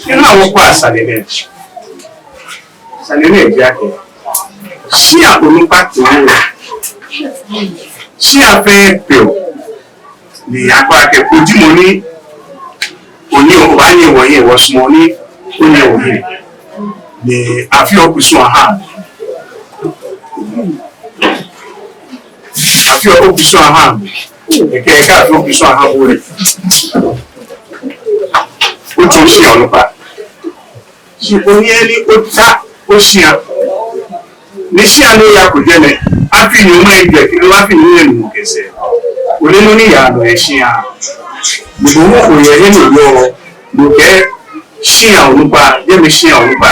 ina wo kwa salene jake si a onu pati wo si a fe pe ni agba ke oji mo ni oni o ba ni wo yin wo sumo ni oni o yin ni afi okusun aha eke ka afi okusun aha bo re o tun si olopa si oni eni o ta o si an ni si an ya ko je ne afi ni o ma ije ki lo afi ni enu kese o le no ni ya lo e si an gbogbo wọn kò yẹ nínú ìlú lòkè ṣíyàn olúpa yẹmi ṣíyàn olúpa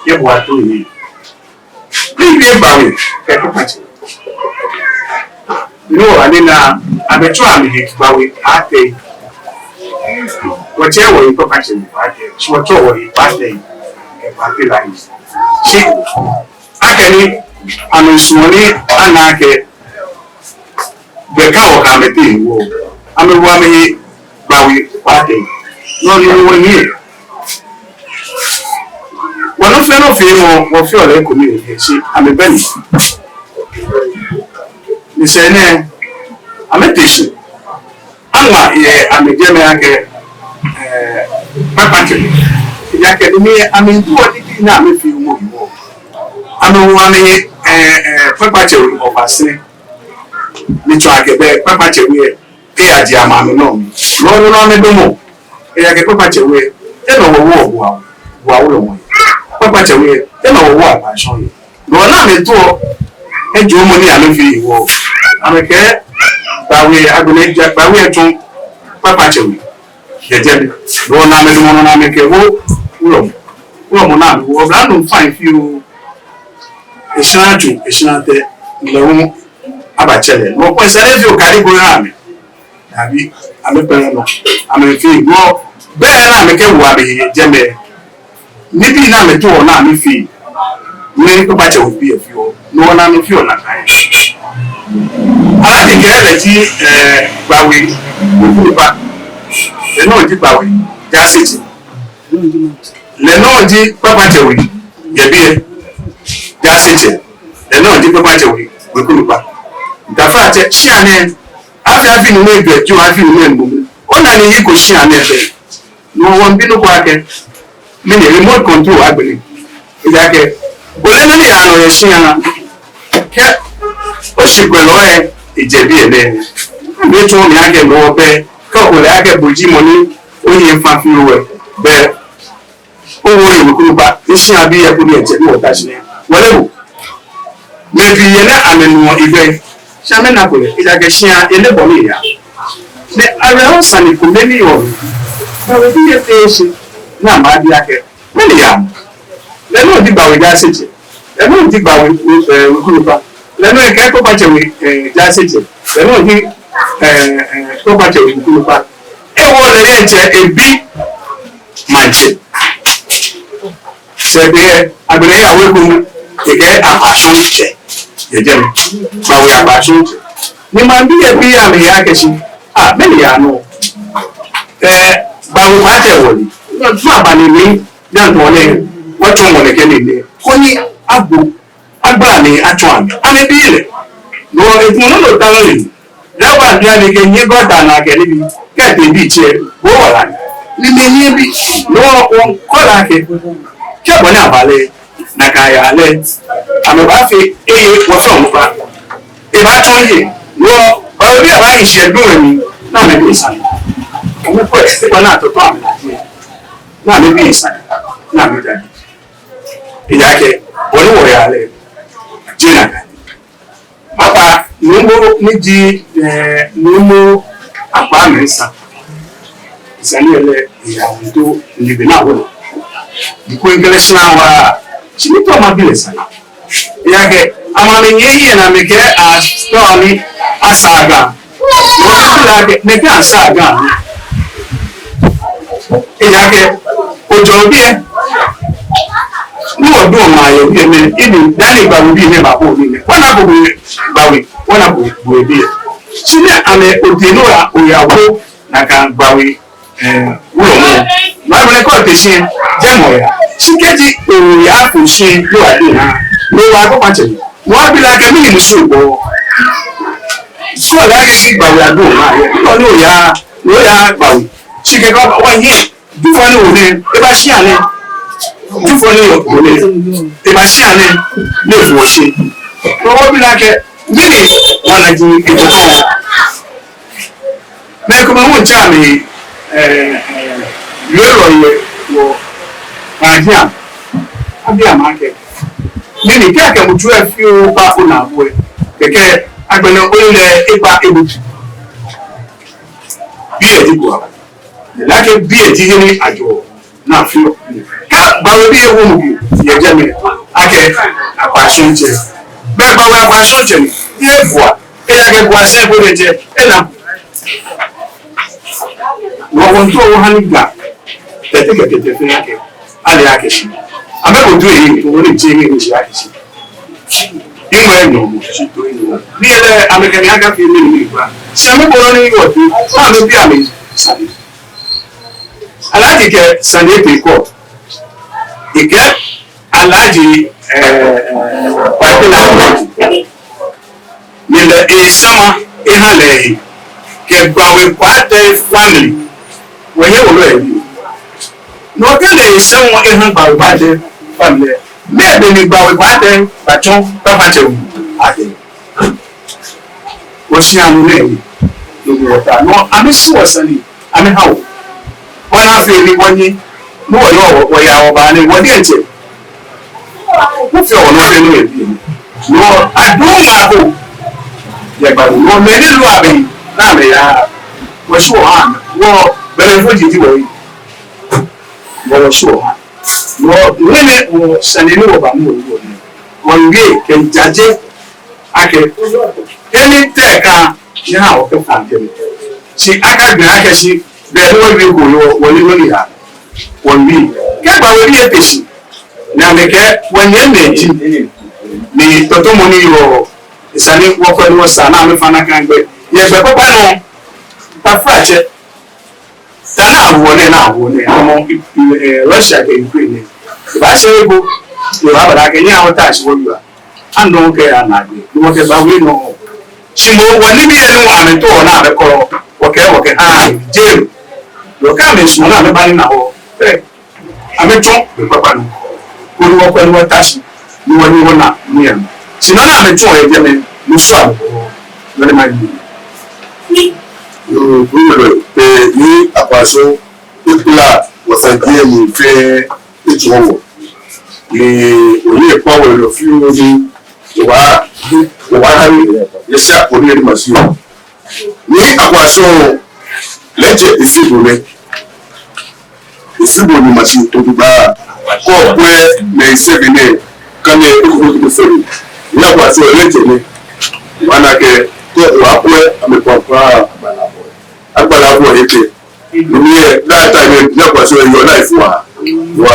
yẹbu àtó yìí ní ìlú Gbawe Kpakpatse inú wà nínú abẹ́tọ́ àmì Gbawe àtẹ wọ́n tí ẹ̀wọ̀ yìí Kpakpatse yìí àtẹ ṣùwọ́tọ̀ wọ̀ yìí àtẹ ẹ̀fọ́ àtẹ láyé ṣé akẹ́ni àmì ìsùnwọ̀n ní àná akẹ́ gbẹ̀ká ọ̀ka mẹ́tẹ́ ìwọ̀ ame wame Gbawe pate no ni wo ni wono fe no fe mo fe ole ko mi e si ame beni ni se ne ame tesu anwa ye ame je me ake Kpakpatse ya ke ni ame ndu odi na ame fi mo mo ame wame Kpakpatse o pasne ni to ake be Kpakpatse we ya di amami no no no me domo ya ke Kpakpatse we e no wo wo lo Kpakpatse we e no wo Akwarshong no na me to e jo mo ni ame fi wo ame ke Gbawe agone Gbawe tun Kpakpatse we jeje no na me domo na me ke wo mo na wo bla no fine fi o e shanate lewo abachele no ko sele fi o kari go na me abi ame pere no ame fi go be na me ke wo abi jeme ni bi na me to na me fi ni Kpakpatse wo bi e fi o no na me fi o na kai ala ti ke le ti Gbawe wo ba le no di Gbawe ja siti le no di Kpakpatse wo ye bi ja siti le no di Kpakpatse wo ku ba Kpakpatse si ane afi ni me gbe ju afi ni me mbu ona ni yi ko si ane be no won binu ko ake me ni remote control agbele ija ke o le ni ano ye si ana ke o si pẹ̀lú e ijebi ele me to mi ake lo be ko le ake boji mo ni o yin fa fi we be o wo ri ko ba isi abi e ko ni eje ni o ta si wole wo me bi ye na amenu ibe Shame na kule ijake shia ele boni ya ne ara sani kumeni yo na we bi eteshi na ma bi ake meni ya le no di Gbawe ja seje le no di Gbawe kurupa le no ke Kpakpatse we ja seje le no di Kpakpatse we kurupa e wo le eje ebi manje se be agbere ya we ku ke Akwarshong che Yejem Gbawe Akwarshong ni man bi e bi am ya kechi me ya no Gbawe Kpakpatse woli no abani mi dan to le wato mo le kele le ko ni agbo agba ni atwan ane bi ile no etun no tan le dawa bi ane ke nyi gota na ke ni ke te bi che bo wala ni me nyi bi no on ko la ke bo na bale na ka ya le ame ba fi wo so mo pa e ba tun yi wo o bi aba ise dun mi na me bi san mo ko e ko na to pa na me bi san na me da ijake woni wo ya le jina papa numo niji numo apa mensa isani ele ya ndo libe na wo ko ingele wa chini to mabile sana yake amamenye hiye na meke a story asaga no yake meke asaga yake ojobie ni odun ma yo bi me ibi dani Gbawe bi me ba bo ni wona bo Gbawe wona bo bi chini ame odinu a oyawo na kan Gbawe wo mo ma be ko te sin je mo ya chikeji oya fo sin lo ade na lo wa Kpakpatse mo bi la ke mi ni subo so la ke si Gbawe ado ma ye no ni oya Gbawe chike ko wa yin du fo ni o ne e ba si ane du fo ni o ne e ba si ane le fo se o bi la ke mi ni wala ji e ko me ko mo ja mi lero ye wo ajia abi amake nini ke ake mutu e fi o ba fo na bo e keke agbele o le ipa ebutu bi e di bo la ke bi e di ni ajo na fi o ka Gbawe bi e wo mu ye je me ake Akwarshong je be Gbawe Akwarshong je ni ye boa e ya ke boa se bo de je e na no won to wo hanigba tete fe yake ale yake shi abe ko do yi ko ni je ni shi yake shi inwe no mo shi to yi ni ele american yaka fi ni gba se me bo ni wo ti ma me bi ame sabi alaji ke sande pe ko ike alaji patila ni le e sama e hale ke Gbawe Kpakpatse family wonye wo lo e no kele iseun ehun Gbawe Kpakpatse family me be ni Gbawe Kpakpatse bachon Kpakpatse ate o si anu le lo wota no ami si wasani ami hawo wona fe ni wonyi no wo ya wo ba ni wodi eje wo fe wo no fe no e bi no aduma ko ye Gbawe no me ni lu abi na me ya wo si wo han wo bere fo jiji wo yi wo so ha no wele wo saneni wo ba mu wo ni wonge ke jaje ake eni teka ni ha wo ke fa ke si aka gbe ake si be wo bi ko yo wo ni lori ha wonbi ke Gbawe bi epesi na me ke wonye meji ni toto mo ni yo isani wo ko ni wo sa na me fa na kan gbe ye gbe papa no Kpakpatse tana wo ne amo Russia ke Ukraine ba se ego yo ba da ke ni awon ta si wo yo ando ke anade wo ke Gbawe no si mo wo ni bi enu ame to na be ko wo ke je yo ka me so na me ba ni na wo ame to be papa no ko ni wo ko ni wo ta si ni wo na ni am si no na me to e je me mo so abo yo le ma ni
ni Akwarshong ipla wasangie mu fe etuwo ni oni epawo lo fi oni wa yesa ko ni masio ni Akwarshong leje isibule ni masio to gba ko pe le isebine kan e ko ko so ni Akwarshong leje ni wana ke ko wa pe amepapa agbala bo yeke ni e that time na Akwarshong your life wa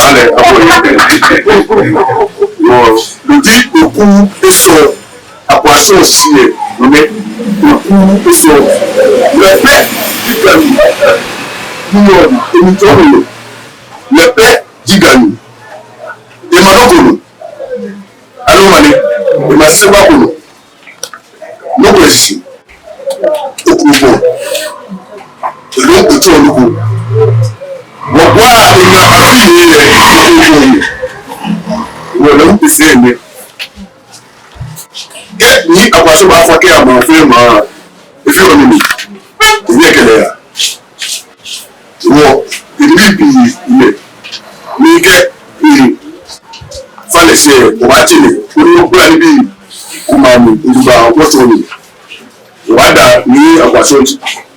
ale abo yeke wo lodi oku eso Akwarshong aussi nommé le so le père Digani le père Digani et Manokolo alors mané et ma seba kolo no kwesi okubo lo otu olugo wo gwa ina afi ni wo lo mpese ni ni Akwarshong ba fa ke ama fe ma efi oni ni ni ekele ya wo Reeby ile ni ke ni fa le se o ba ti ni o ni gba ni bi kuma mi oduba woto ni wada ni Akwarshong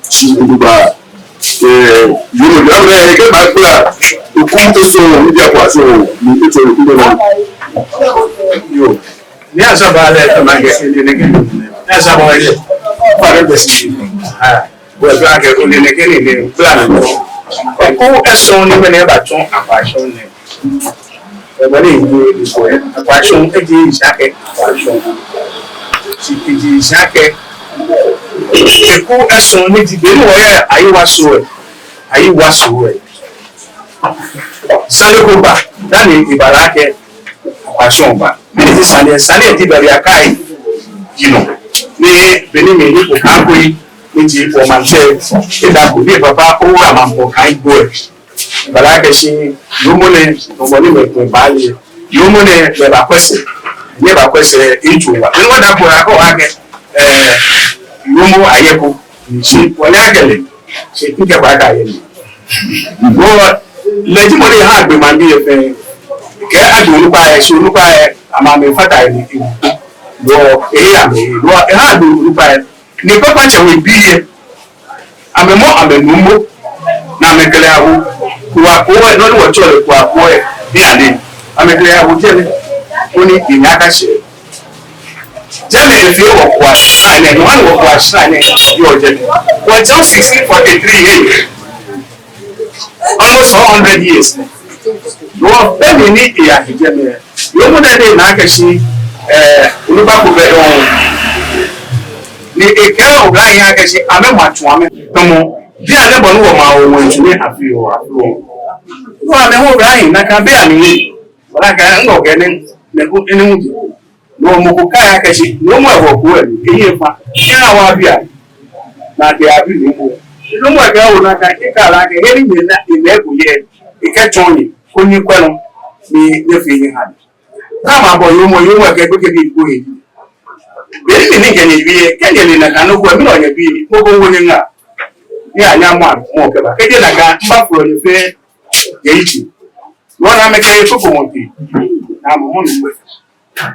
ti oduba yóò lọ rẹ ẹgbẹ́ máa gbéra òkú tó so níbi Akwarshong ní nítorí òkú náà yóò.
Ní àṣàbà alẹ́ tó máa gẹ̀ ẹlẹ́nẹ́gẹ́ ní àṣàbà alẹ́ fàdé bẹ̀sì bọ̀dọ̀ akẹ́kọ̀ọ́ lẹ́nẹ́gẹ́ ní pílánì lọ. Ẹ̀kú ẹ̀sùn ní wẹ́n ẹ̀bà tún Akwarshong ní ẹ̀gbọ́n ní ìlú ìbò ẹ̀ Akwarshong ẹ̀jẹ̀ ìṣàkẹ́ Akwarshong ìjì ìṣàkẹ́ ẹ̀kú ẹ̀sùn ní dìbò ní wọ́n yẹ Ayawaso ẹ̀ sálẹ́kọ̀ọ́bà dáni ìbàrà akẹ́ Akwarshong ba mini ti sani ti bẹ̀rẹ̀ akai yino ni beni mi ni kan ko yi ni ti for man se e da ko bi papa o wa man ko kan go e bala ke shi yomo ne no ni me ko ba le yomo ne le ba kwese ni ba kwese inchu ba ni wa da ko ra ko wa ke yomo ayeko ni shi woni agele shi ti ke ba da ye ni bo le ti mo ni ha gbe man bi e fe ke aju olupa e so olupa e ama me fata e ni wo ami wo ha do olupa e ni Kpakpatse we bi ye amemo amenumo na mekele awu wa ko e no ni wo chole ko e bi ade amekele awu jele oni inyaka se jele e fi wo ko ane no an wo ko ane yo jele wo just 1643 years almost 100 years no bẹ́ẹ̀ni ní ìyá ìjẹ́mi rẹ̀ yóò mú dẹ́dẹ́ ìnákẹ́sí olùbákùnbẹ́ ọ̀hún ní ìkẹ́ ọ̀gá yìí akẹ́sí amẹ́mọ̀ àtúnwámẹ́ tọmọ bí alẹ́bọ̀ ní wọ́n máa wọ̀ ìtúwé àfihàn wọ́n amẹ́wọ̀n ọ̀gá yìí náà kan bí àníyé wọ́n náà kan ń ọ̀gẹ́ ní ẹnìmùdì ní ọmọ kò káyà akẹ́sí ní ọmọ ẹ̀wọ̀ kú ẹ̀ èyí ẹ̀fà ní àwọn abíyà náà dé abí nìkú ìlú mọ̀ ẹ̀kẹ́ ọ̀hún náà kan kíkà lákẹ́ ẹ̀rí ìlẹ̀ ẹ̀kú yẹ ìkẹ́tọ̀ yìí onye kwenu ni nyefe ihe ha kama bo yomo ke gbe bi igbo yi be ni ni gene bi kenye ni na kanu ko mi no ye bi mo go woni nga ni anya mo ke ba keje na ga mba pro ni fe ye ichi no na me ke ko ko mo ti na mo mo ni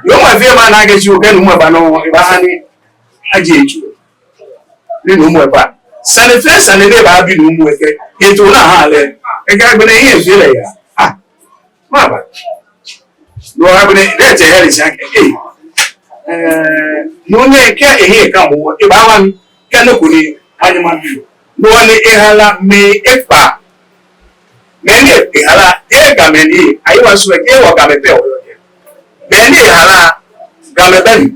yomo fe ma na ga ji o genu mo ba no e ba hani aje ichi ni no mo ba sane fe sane de ba bi no mo ke e to na ha le e ga gbe ni ye fe le ya Mama, no abune lete heri shanke no ne ke ehe ka mo e ba wa mi ke no kuni anima bi no ne ehala me epa me ne ehala e ga me ni Ayawaso e wo ga me pe o me ne ehala ga me bani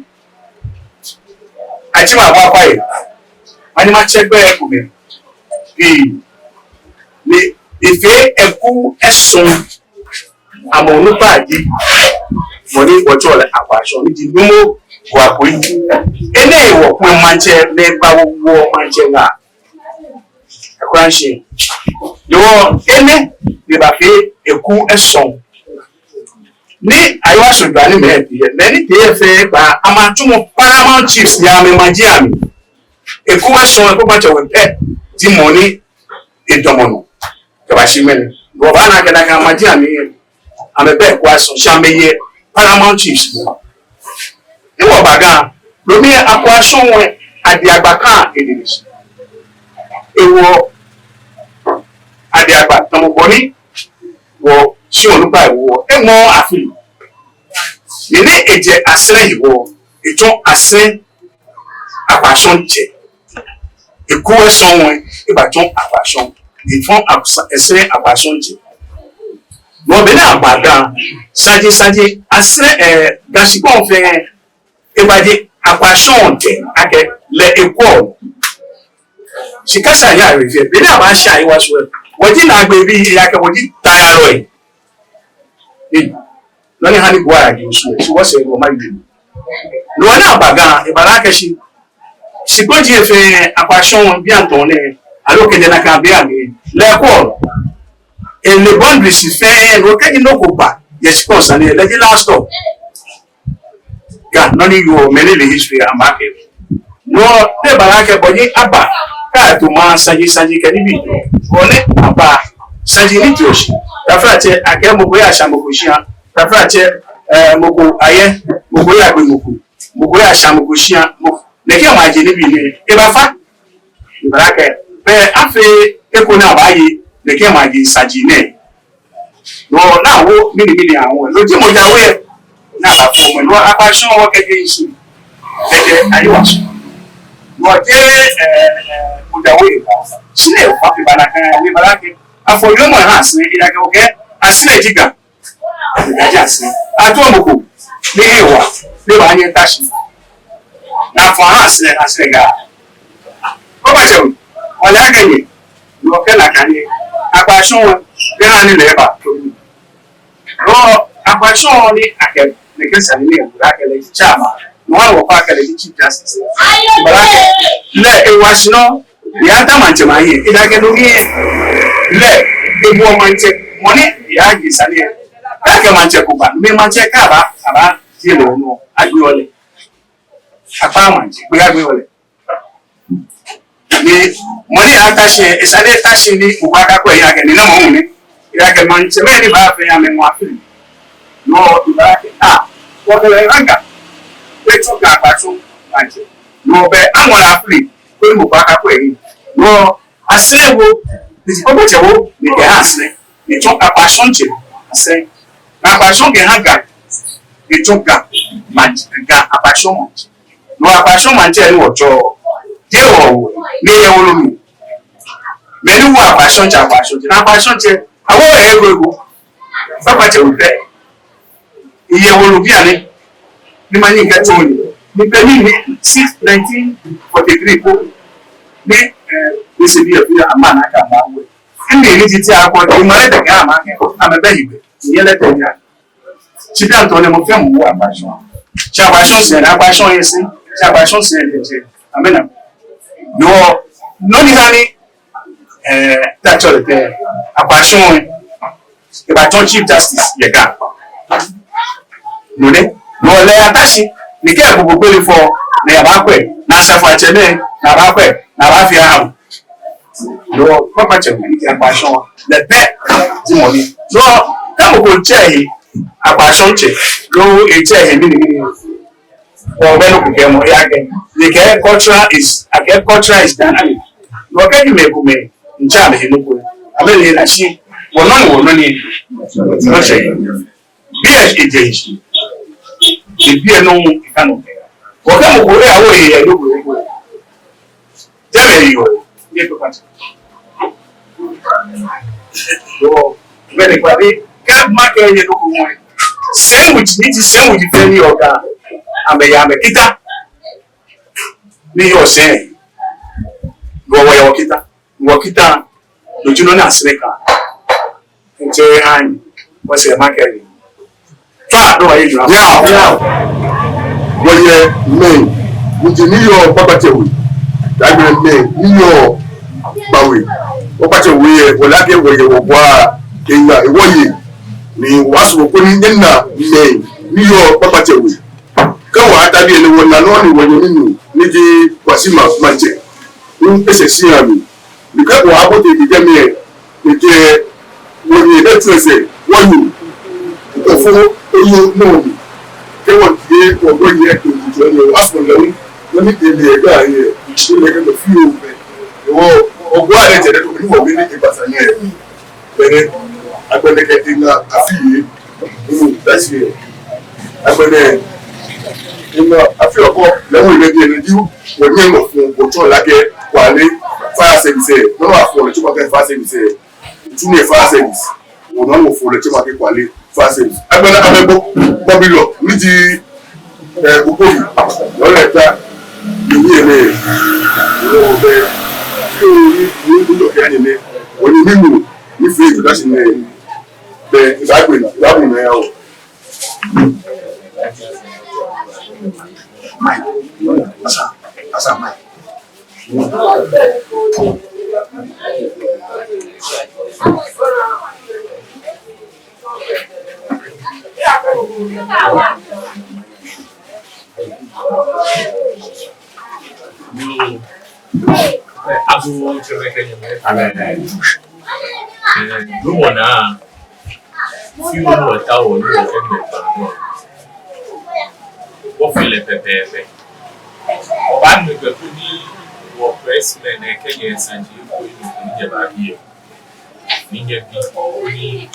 achi ma wa pa e anima chegbe e ku me ni ife eku esun àmọ́ onípa yìí mo ní ọjọ́ Akwarshong ní di mímú wà pé eléyìí wọ̀ pé máa ń jẹ́ mẹ́gbà gbogbo máa ń jẹ́ náà Akwarshong yọ̀wọ́ ẹlẹ́ nígbà pé èkú ẹ̀sán ní Ayawaso ìgbà ní mẹ́ẹ̀ẹ́dìyẹ mẹ́ni tẹ́yẹ fẹ́ gba amátúmọ̀ paramount chiefs ní àmì máa jẹ́ àmì èkú ẹ̀sán Kpakpatse wẹ̀ pẹ́ tí mo ní ìdọ̀mọ̀nà kẹwàá mẹ́rin bọ̀bá náà kẹ́dàkẹ́ máa jẹ́ àmì yẹn amebe Akwarshong shameye paramount chiefs ni wo baga lomi Akwarshong we adiagba kan edirishi ewo adiagba tomoboni wo si olupa ewo emo afili ni eje asere iwo eton ase Akwarshong je eku eson we ibaton Akwarshong ifon ase Akwarshong je mo be na agbagan saje asre gasipon fe ebaje Akwarshong ake le equal. She kasa ya review. Be na ba sha Ayawaso. Wodi na agbebi ya ke wodi tayaro e. No ni hani gwa agi so. She was a woman. No na baga e baraka shi. She goji efe Akwarshong bi antone. Alo ke de na kan bi ami. Le equal. And the boundaries is fair. Okay, you know go back. Yes, course, and the last stop. God, none of you many the history and market. No, the baraka body abba. To man sanji can be. Only abba sanji nitoshi. Tafate akemogoya shamokushia. Tafate moko aye mogoya gbemoku. Mogoya shamokushia. Neke imagine bi ebafa. Baraka be afi ekona abayi neke imagine sajine. No, now many hours. No, Jim Jawe. Now, when Akwarshong work against you, Ayawaso. No, Jawe. Snail, Papi Banaka, we Baraki. And for your hands, like okay, I see a jigger. I just say, I told you, they were any tashi. Now for us, I say, God. Kpakpatse, what I can you? No, can I can you? Akwarshong, they are in the no, Akwarshong only ake because I mean ake le chama. No one will pack le chief justice. But le it was no the other man chama here. It ake no here le the woman check money the age sani. Ake man check kuba. Me man check aba yelo no agbiole. Apa man check we agbiole. Ni money attaché esale taché ni ubaka ko yake ni na mo ni. Yake manche meni ba fe ame mwafili no ibake wakele ranga peto ga Akwarshong manche no be amora afili ko mo ba ka ko yi no asewo ni Kpakpatse wo ni ke asle ni to Akwarshong che ase Akwarshong ke hanga ni to ga manche ga Akwarshong manche no Akwarshong manche ni ojo je wo ni ye wo mi meni wo Akwarshong che àwọn ego Kpakpatse wo be iye wo bi ale ni mani nkan tí wọ́n ní pẹ̀lú ní 1943 ko ní ese bi e ama na ka ba wo ẹni ni ti akọ ni mo le ga ama ke amebe ibe iye le te ya ti bi anto ni mo fẹ́ mo wo Akwarshong ti Akwarshong se na Akwarshong yin sin ti Akwarshong se le je amena no ni hani that's all the Akwarshong Ìbàdàn chief justice yega no le atashi ni ke gbogbo pele for na ya ba pe na sefa chele na ba pe na ba fi ahun no Kpakpatse ni Akwarshong le be ti mo ni no ta mo ko che Akwarshong che lo e che ni o be no ko ke mo ya ke ni ke cultural is dynamic no ke ni me ko me ncha me no ko amele na shi wono ni no che bi e je ibi eno ikano o ka mo ko e awo e do ko jere yo ni Kpakpatse do me ni pa bi ka ma ke ye do ko mo sandwich ni ti sandwich fe ni oga ame kita ni yo se go wa kita lójúlọ náà sílẹ̀ka ǹjẹ́ àyìn wọ́n sì máa kẹ́rin fáà lọ́wọ́ ayé jùlọ.
wọ́n yẹ main ǹjẹ́ níyọ̀ Kpakpatse wò dágbére main níyọ̀ Gbawe Kpakpatse wò yẹ wọ́n lábẹ́ wọ̀nyẹ wọ̀ bọ́ èèyàn ìwọ́yè ni wàá sọ̀rọ̀ pé ní ẹ̀nà main níyọ̀ Kpakpatse wò káwọn àtàbí ẹni wọn nà lọ́wọ́ ni wọ̀nyẹ nínú níbi wàsímà máa jẹ ń pèsè sí àmì. Because we have to get me the when you let us say what you for you know they want to go here to the ask for them let me tell you guy here you make the few o go ahead and do what we need to pass on here then I'm going to get in a few that's it I'm going to I feel like let me get you when you go control like Kwale fire service no wa for le chuma ke fire service tune fire service won no for le chuma ke Kwale fire service agbena amebo bobilo ni ti Ukuri lọ́lẹ́ta ìwé ẹ̀rẹ́ ìwé ọ̀bẹ tí ó rí ìwé ọ̀kẹ́ ni wọ́n ní mímú nífẹ̀ẹ́ ìdúdásí ní ẹ̀ bẹ́ẹ̀ ìdágbìn náà ọ̀. Asa Mike.
Abu Chemekanya, no one few more tower, what feel a pepe. One with the Puni or pressmen and Kenyans and you going to Ninja here. Ninja only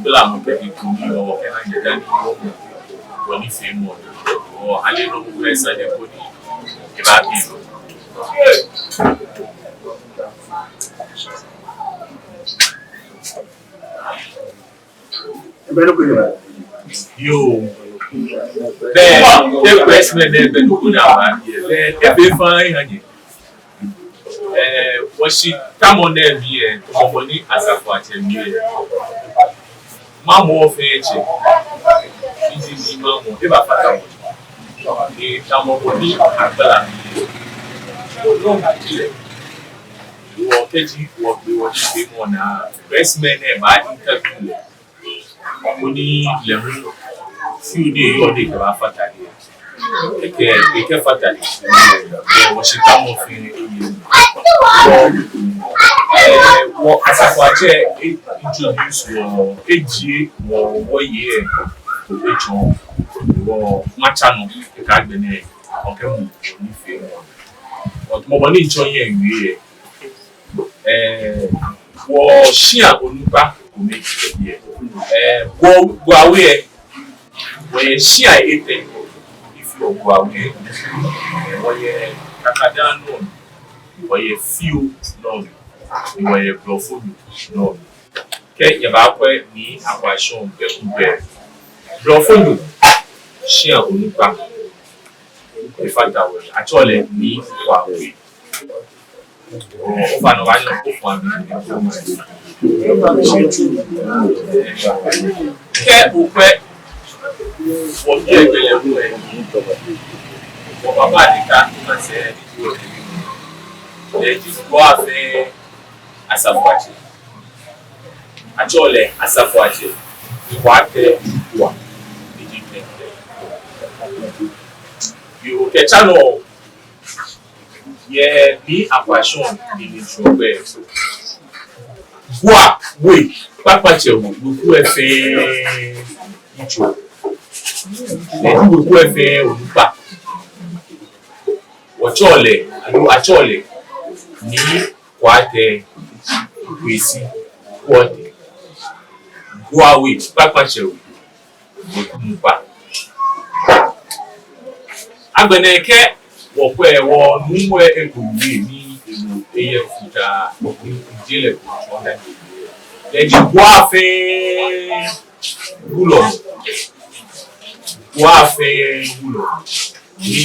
Blam Petty Kumi or Canada when you say more or a little press at the body about you. You the question never look at every fine. Was she come on there here to money as a quarter year? Mamma of age, it is Mamma, ever fatal. The Tamoni you are catching what we were saying on a best man and my interview. Only level few days or they can fatal here. They can fatal. Was she come off in what as a quarter introduce your AG or 1 year to each one or Machano, the garden, okay, but more money join here. Wo shia onupa ko make here. Gbawe we shia ete if you Gbawe we kakada no we few no we profound no ke ye ba kwa ni Akwarshong be ube profound shia onupa e fata we actually ni Gbawe o fa no ba yo ko fun mi ke o pe o je gbele mu e o baba ni ka ma se ni o le ji go afe asafuache actually asafuache wa te wa ni ji te you ke channel yeah, be Akwarshong in the trouble. Gbawe, Kpakpatse gbogbo ẹ̀fẹ̀ ìjọ. Lẹ́yìn gbogbo ẹ̀fẹ̀ olùgbà. Wọ́chọ́ọ̀lẹ̀ ní kwàtẹ ìpèsè kwọ́dẹ̀. Gbawe, Kpakpatse gbogbo. Agbeneke wọ̀pẹ́ wọ númọ̀ ẹgbòmí ní ìlú ẹyẹ fúta ìdílé ọ̀dà ìgbìyànjú. Lẹ́yìn wáfẹ́ wúlọ̀ ní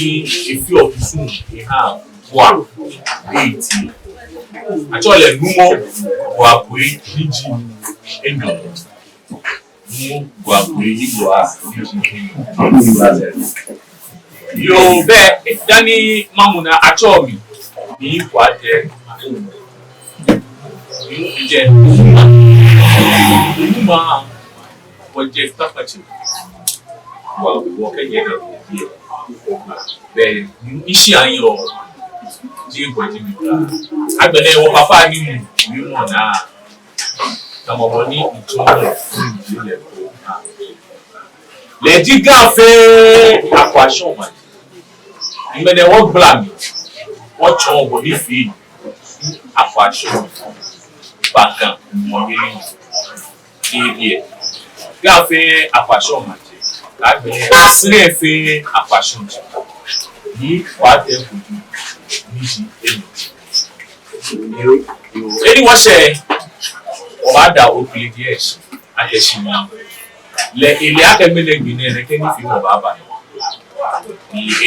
efi ọ̀tún ìhà wà léètì. Àtọ́lẹ̀ númọ̀ wàpẹ́ níjì ẹ̀nà. Númọ̀ wàpẹ́ nígbà níjì yo be dani mamuna achomi ni kwate ni je uma oje Kpakpatse wa wo kenye na be ishi ayo je gboji mi agbene wo papa ni mu mo na tamo ni ijono ile ko le diga fe Akwarshong man ìgbẹ́dẹ̀ wọ́n gbà mí wọ́n tún ọ̀bọ̀ nífẹ̀ẹ́ Akwarshong bàgàn mọ̀mílì déédéé ẹ̀ bí a fẹ́ Akwarshong àjẹ́ lágbẹ́ sílẹ̀ fẹ́ Akwarshong jẹ́ ní wàá tẹ̀ kojú níjì èlò ẹni wọ́n ṣe ọ̀bá dà òkèlè díẹ̀ ṣe àtẹ̀sí máa lẹ ilé akẹ́gbẹ́lẹ́gbẹ̀ ní ẹ̀rẹ́kẹ́ nífẹ̀ẹ́ wọ̀ bá bàyẹ̀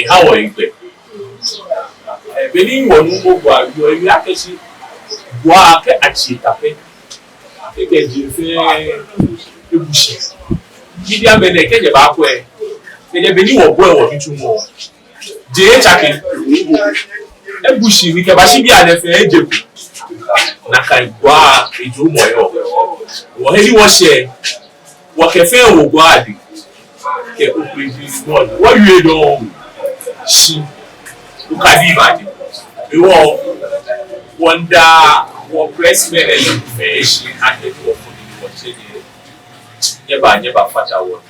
how are you? Benin wɔ no mo Gbawe yɔ ewi akɛse Gbawe akɛ akyi tapɛ ekɛ di fɛ ebusi gidi abɛ na ekɛ jɛ baako ɛ ekɛ Benin wɔ bɔ ɛwɔ tuntun mu jɛ etsake ebusi ni kɛbasi bi alɛ fɛ ejebu na ka Gbawe edzo mɔ yɔ wɔ heli wɔ hyɛ wɔ kɛfɛ wɔ Gbawe di kɛ okure di bɔɔl wɔ yue dɔn si. Ukadi imagine. We were wonder what pressmen and information and the never father one.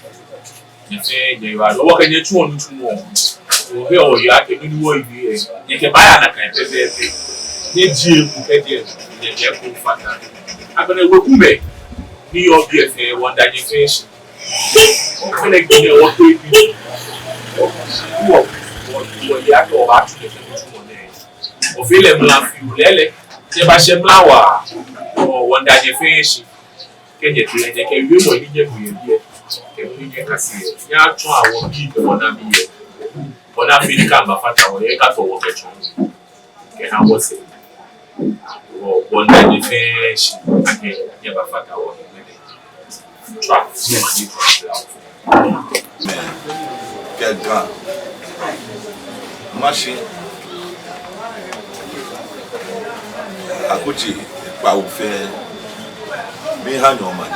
You say you are working your 2 on 2 more. You hear you are getting what you hear. You can buy an account. You deal with your father. I'm going to work with New York BFA one that you face. I'm going to give you what you do. Wọ́n yá tó ọba tún lè fẹ́ lójú wọn lẹ́yìn. Òfin lè mú láfi lẹ́lẹ̀ tí ẹ bá ṣe mú láwà wọ́n dájẹ́ fẹ́ ṣe kẹ́jẹ̀ tó yẹ jẹ́ kẹ́ ìwé mọ̀ ní jẹ́kù yẹn bí ẹ kẹ́mú ní jẹ́ ká sí ẹ ní á tún àwọn bí ìgbẹ́ wọn náà bí yẹ wọn náà fi ní ká mbà fàtà wọ̀ yẹ ká tọ̀ wọ́n kẹ́tù kẹ́ á wọ́ sẹ́ wọ́n dájẹ́ fẹ́ ṣe akẹ́ yẹ bá fàtà wọ̀ lẹ́lẹ̀ trap ní ẹ̀ ní trap.
Machine Akuchi Gbawe fẹ́ mi hàn yàn ọmọdé.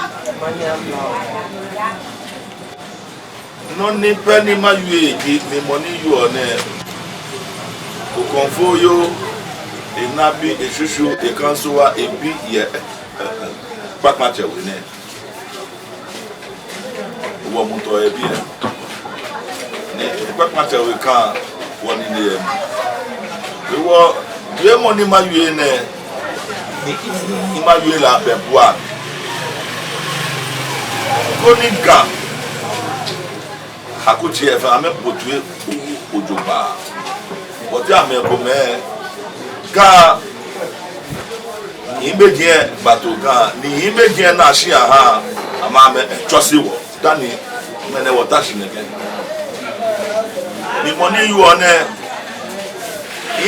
No ní pẹ́ni má yu èdè mi mọ̀ ní yu ọ̀nẹ́ òkànfó yó ìnábí ìṣúṣú ìkànṣúwa ìbí yẹ Kpakpatse wẹ̀ ní ìwọ mú tọ́ ẹbí ẹ̀ ní Kpakpatse wẹ̀ kàn. One in the we were the money my you la beboa konika Akuchi e fa me potue ojoba oti ame ko me ka imbeje batoga ni imbeje na shi aha ama me trosiwo dani me ne water shi nege ni money you on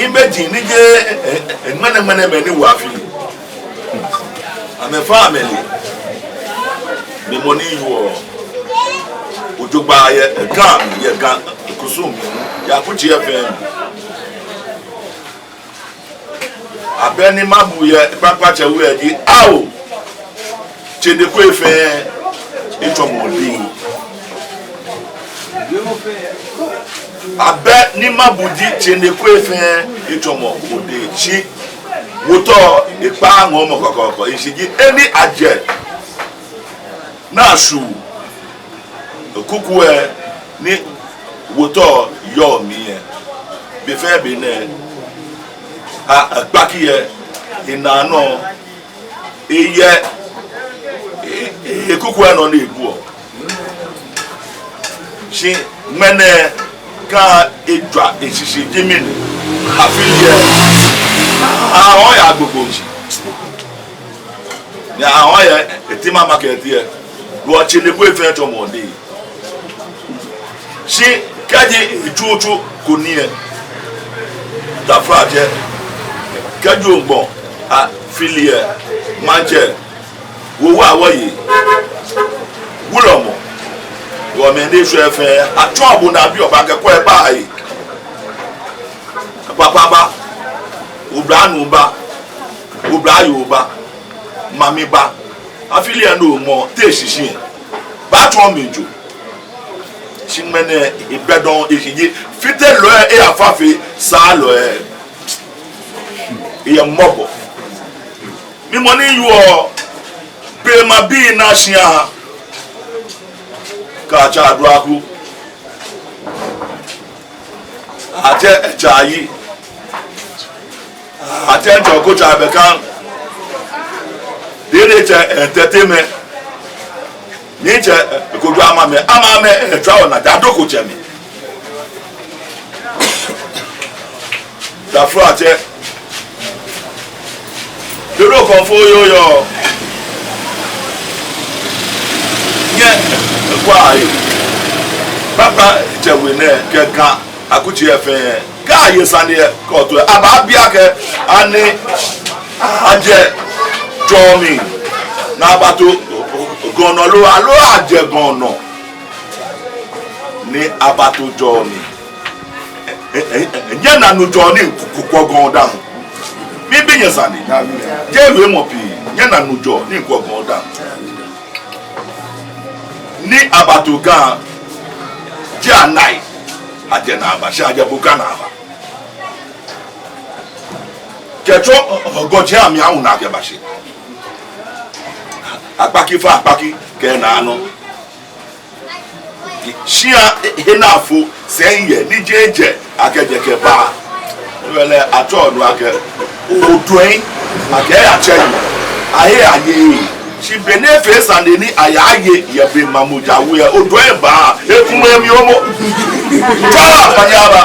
imbeji ni je enmene me ni wa fi ame family ni money you ojogba ye gan kusum ya Akuchi FM abeni mabu ye Kpakpatse we di awo chede ko efe itomodi abe ni mabudi chede ko efe itomodi chi woto ipa ngo mo kokoko isigi eni aje na su kukuwe ni woto yo mi e be fe be ne Akpakiye inano eye ekukuwe no na ebu shi mene ka edwa esisi dimini afiliye awon ya gbogbo nji ni awon ya etima market ye lo chinekwe efe to mo de shi kaji etuotu ko ni e tafraje kaji ogbon afiliye manje wo awoye wulomo wo me de so efe atobu na bi oba keko e bai papa obranu ba obrayo ba mami ba afiliye no mo te sisi ba to mejo simene ibedon esiji fite lo e afafe sa lo e mobo mi money you pe ma bi na shia ka cha duaku ate chayi ate njoko cha bekan dere cha entertainment ni cha ko du amame travel na dadoko chemi da frate dero kon fo yo nye kwa ai papa je Kpakpatse we ne ke ga akuchi efe ga yesane ko to aba bia ke ani aje jomi na abato gono lo alo aje gono ni abato jomi nye na no jomi kukwo gon da mi bi yesane je we mo pi nye na no jo ni kukwo gon da ni abato ga je anai aje na aba sha aje buka na aba kecho ogoje ami ahun na ke ba se apaki fa apaki ke na anu shia enafo senye ni jeje akeje ke ba wele ato nu ake odoin ake acheyi aye aye si benefe sande ni ayaye ye be mamuja we odoin ba ekun emi omo ta panyaba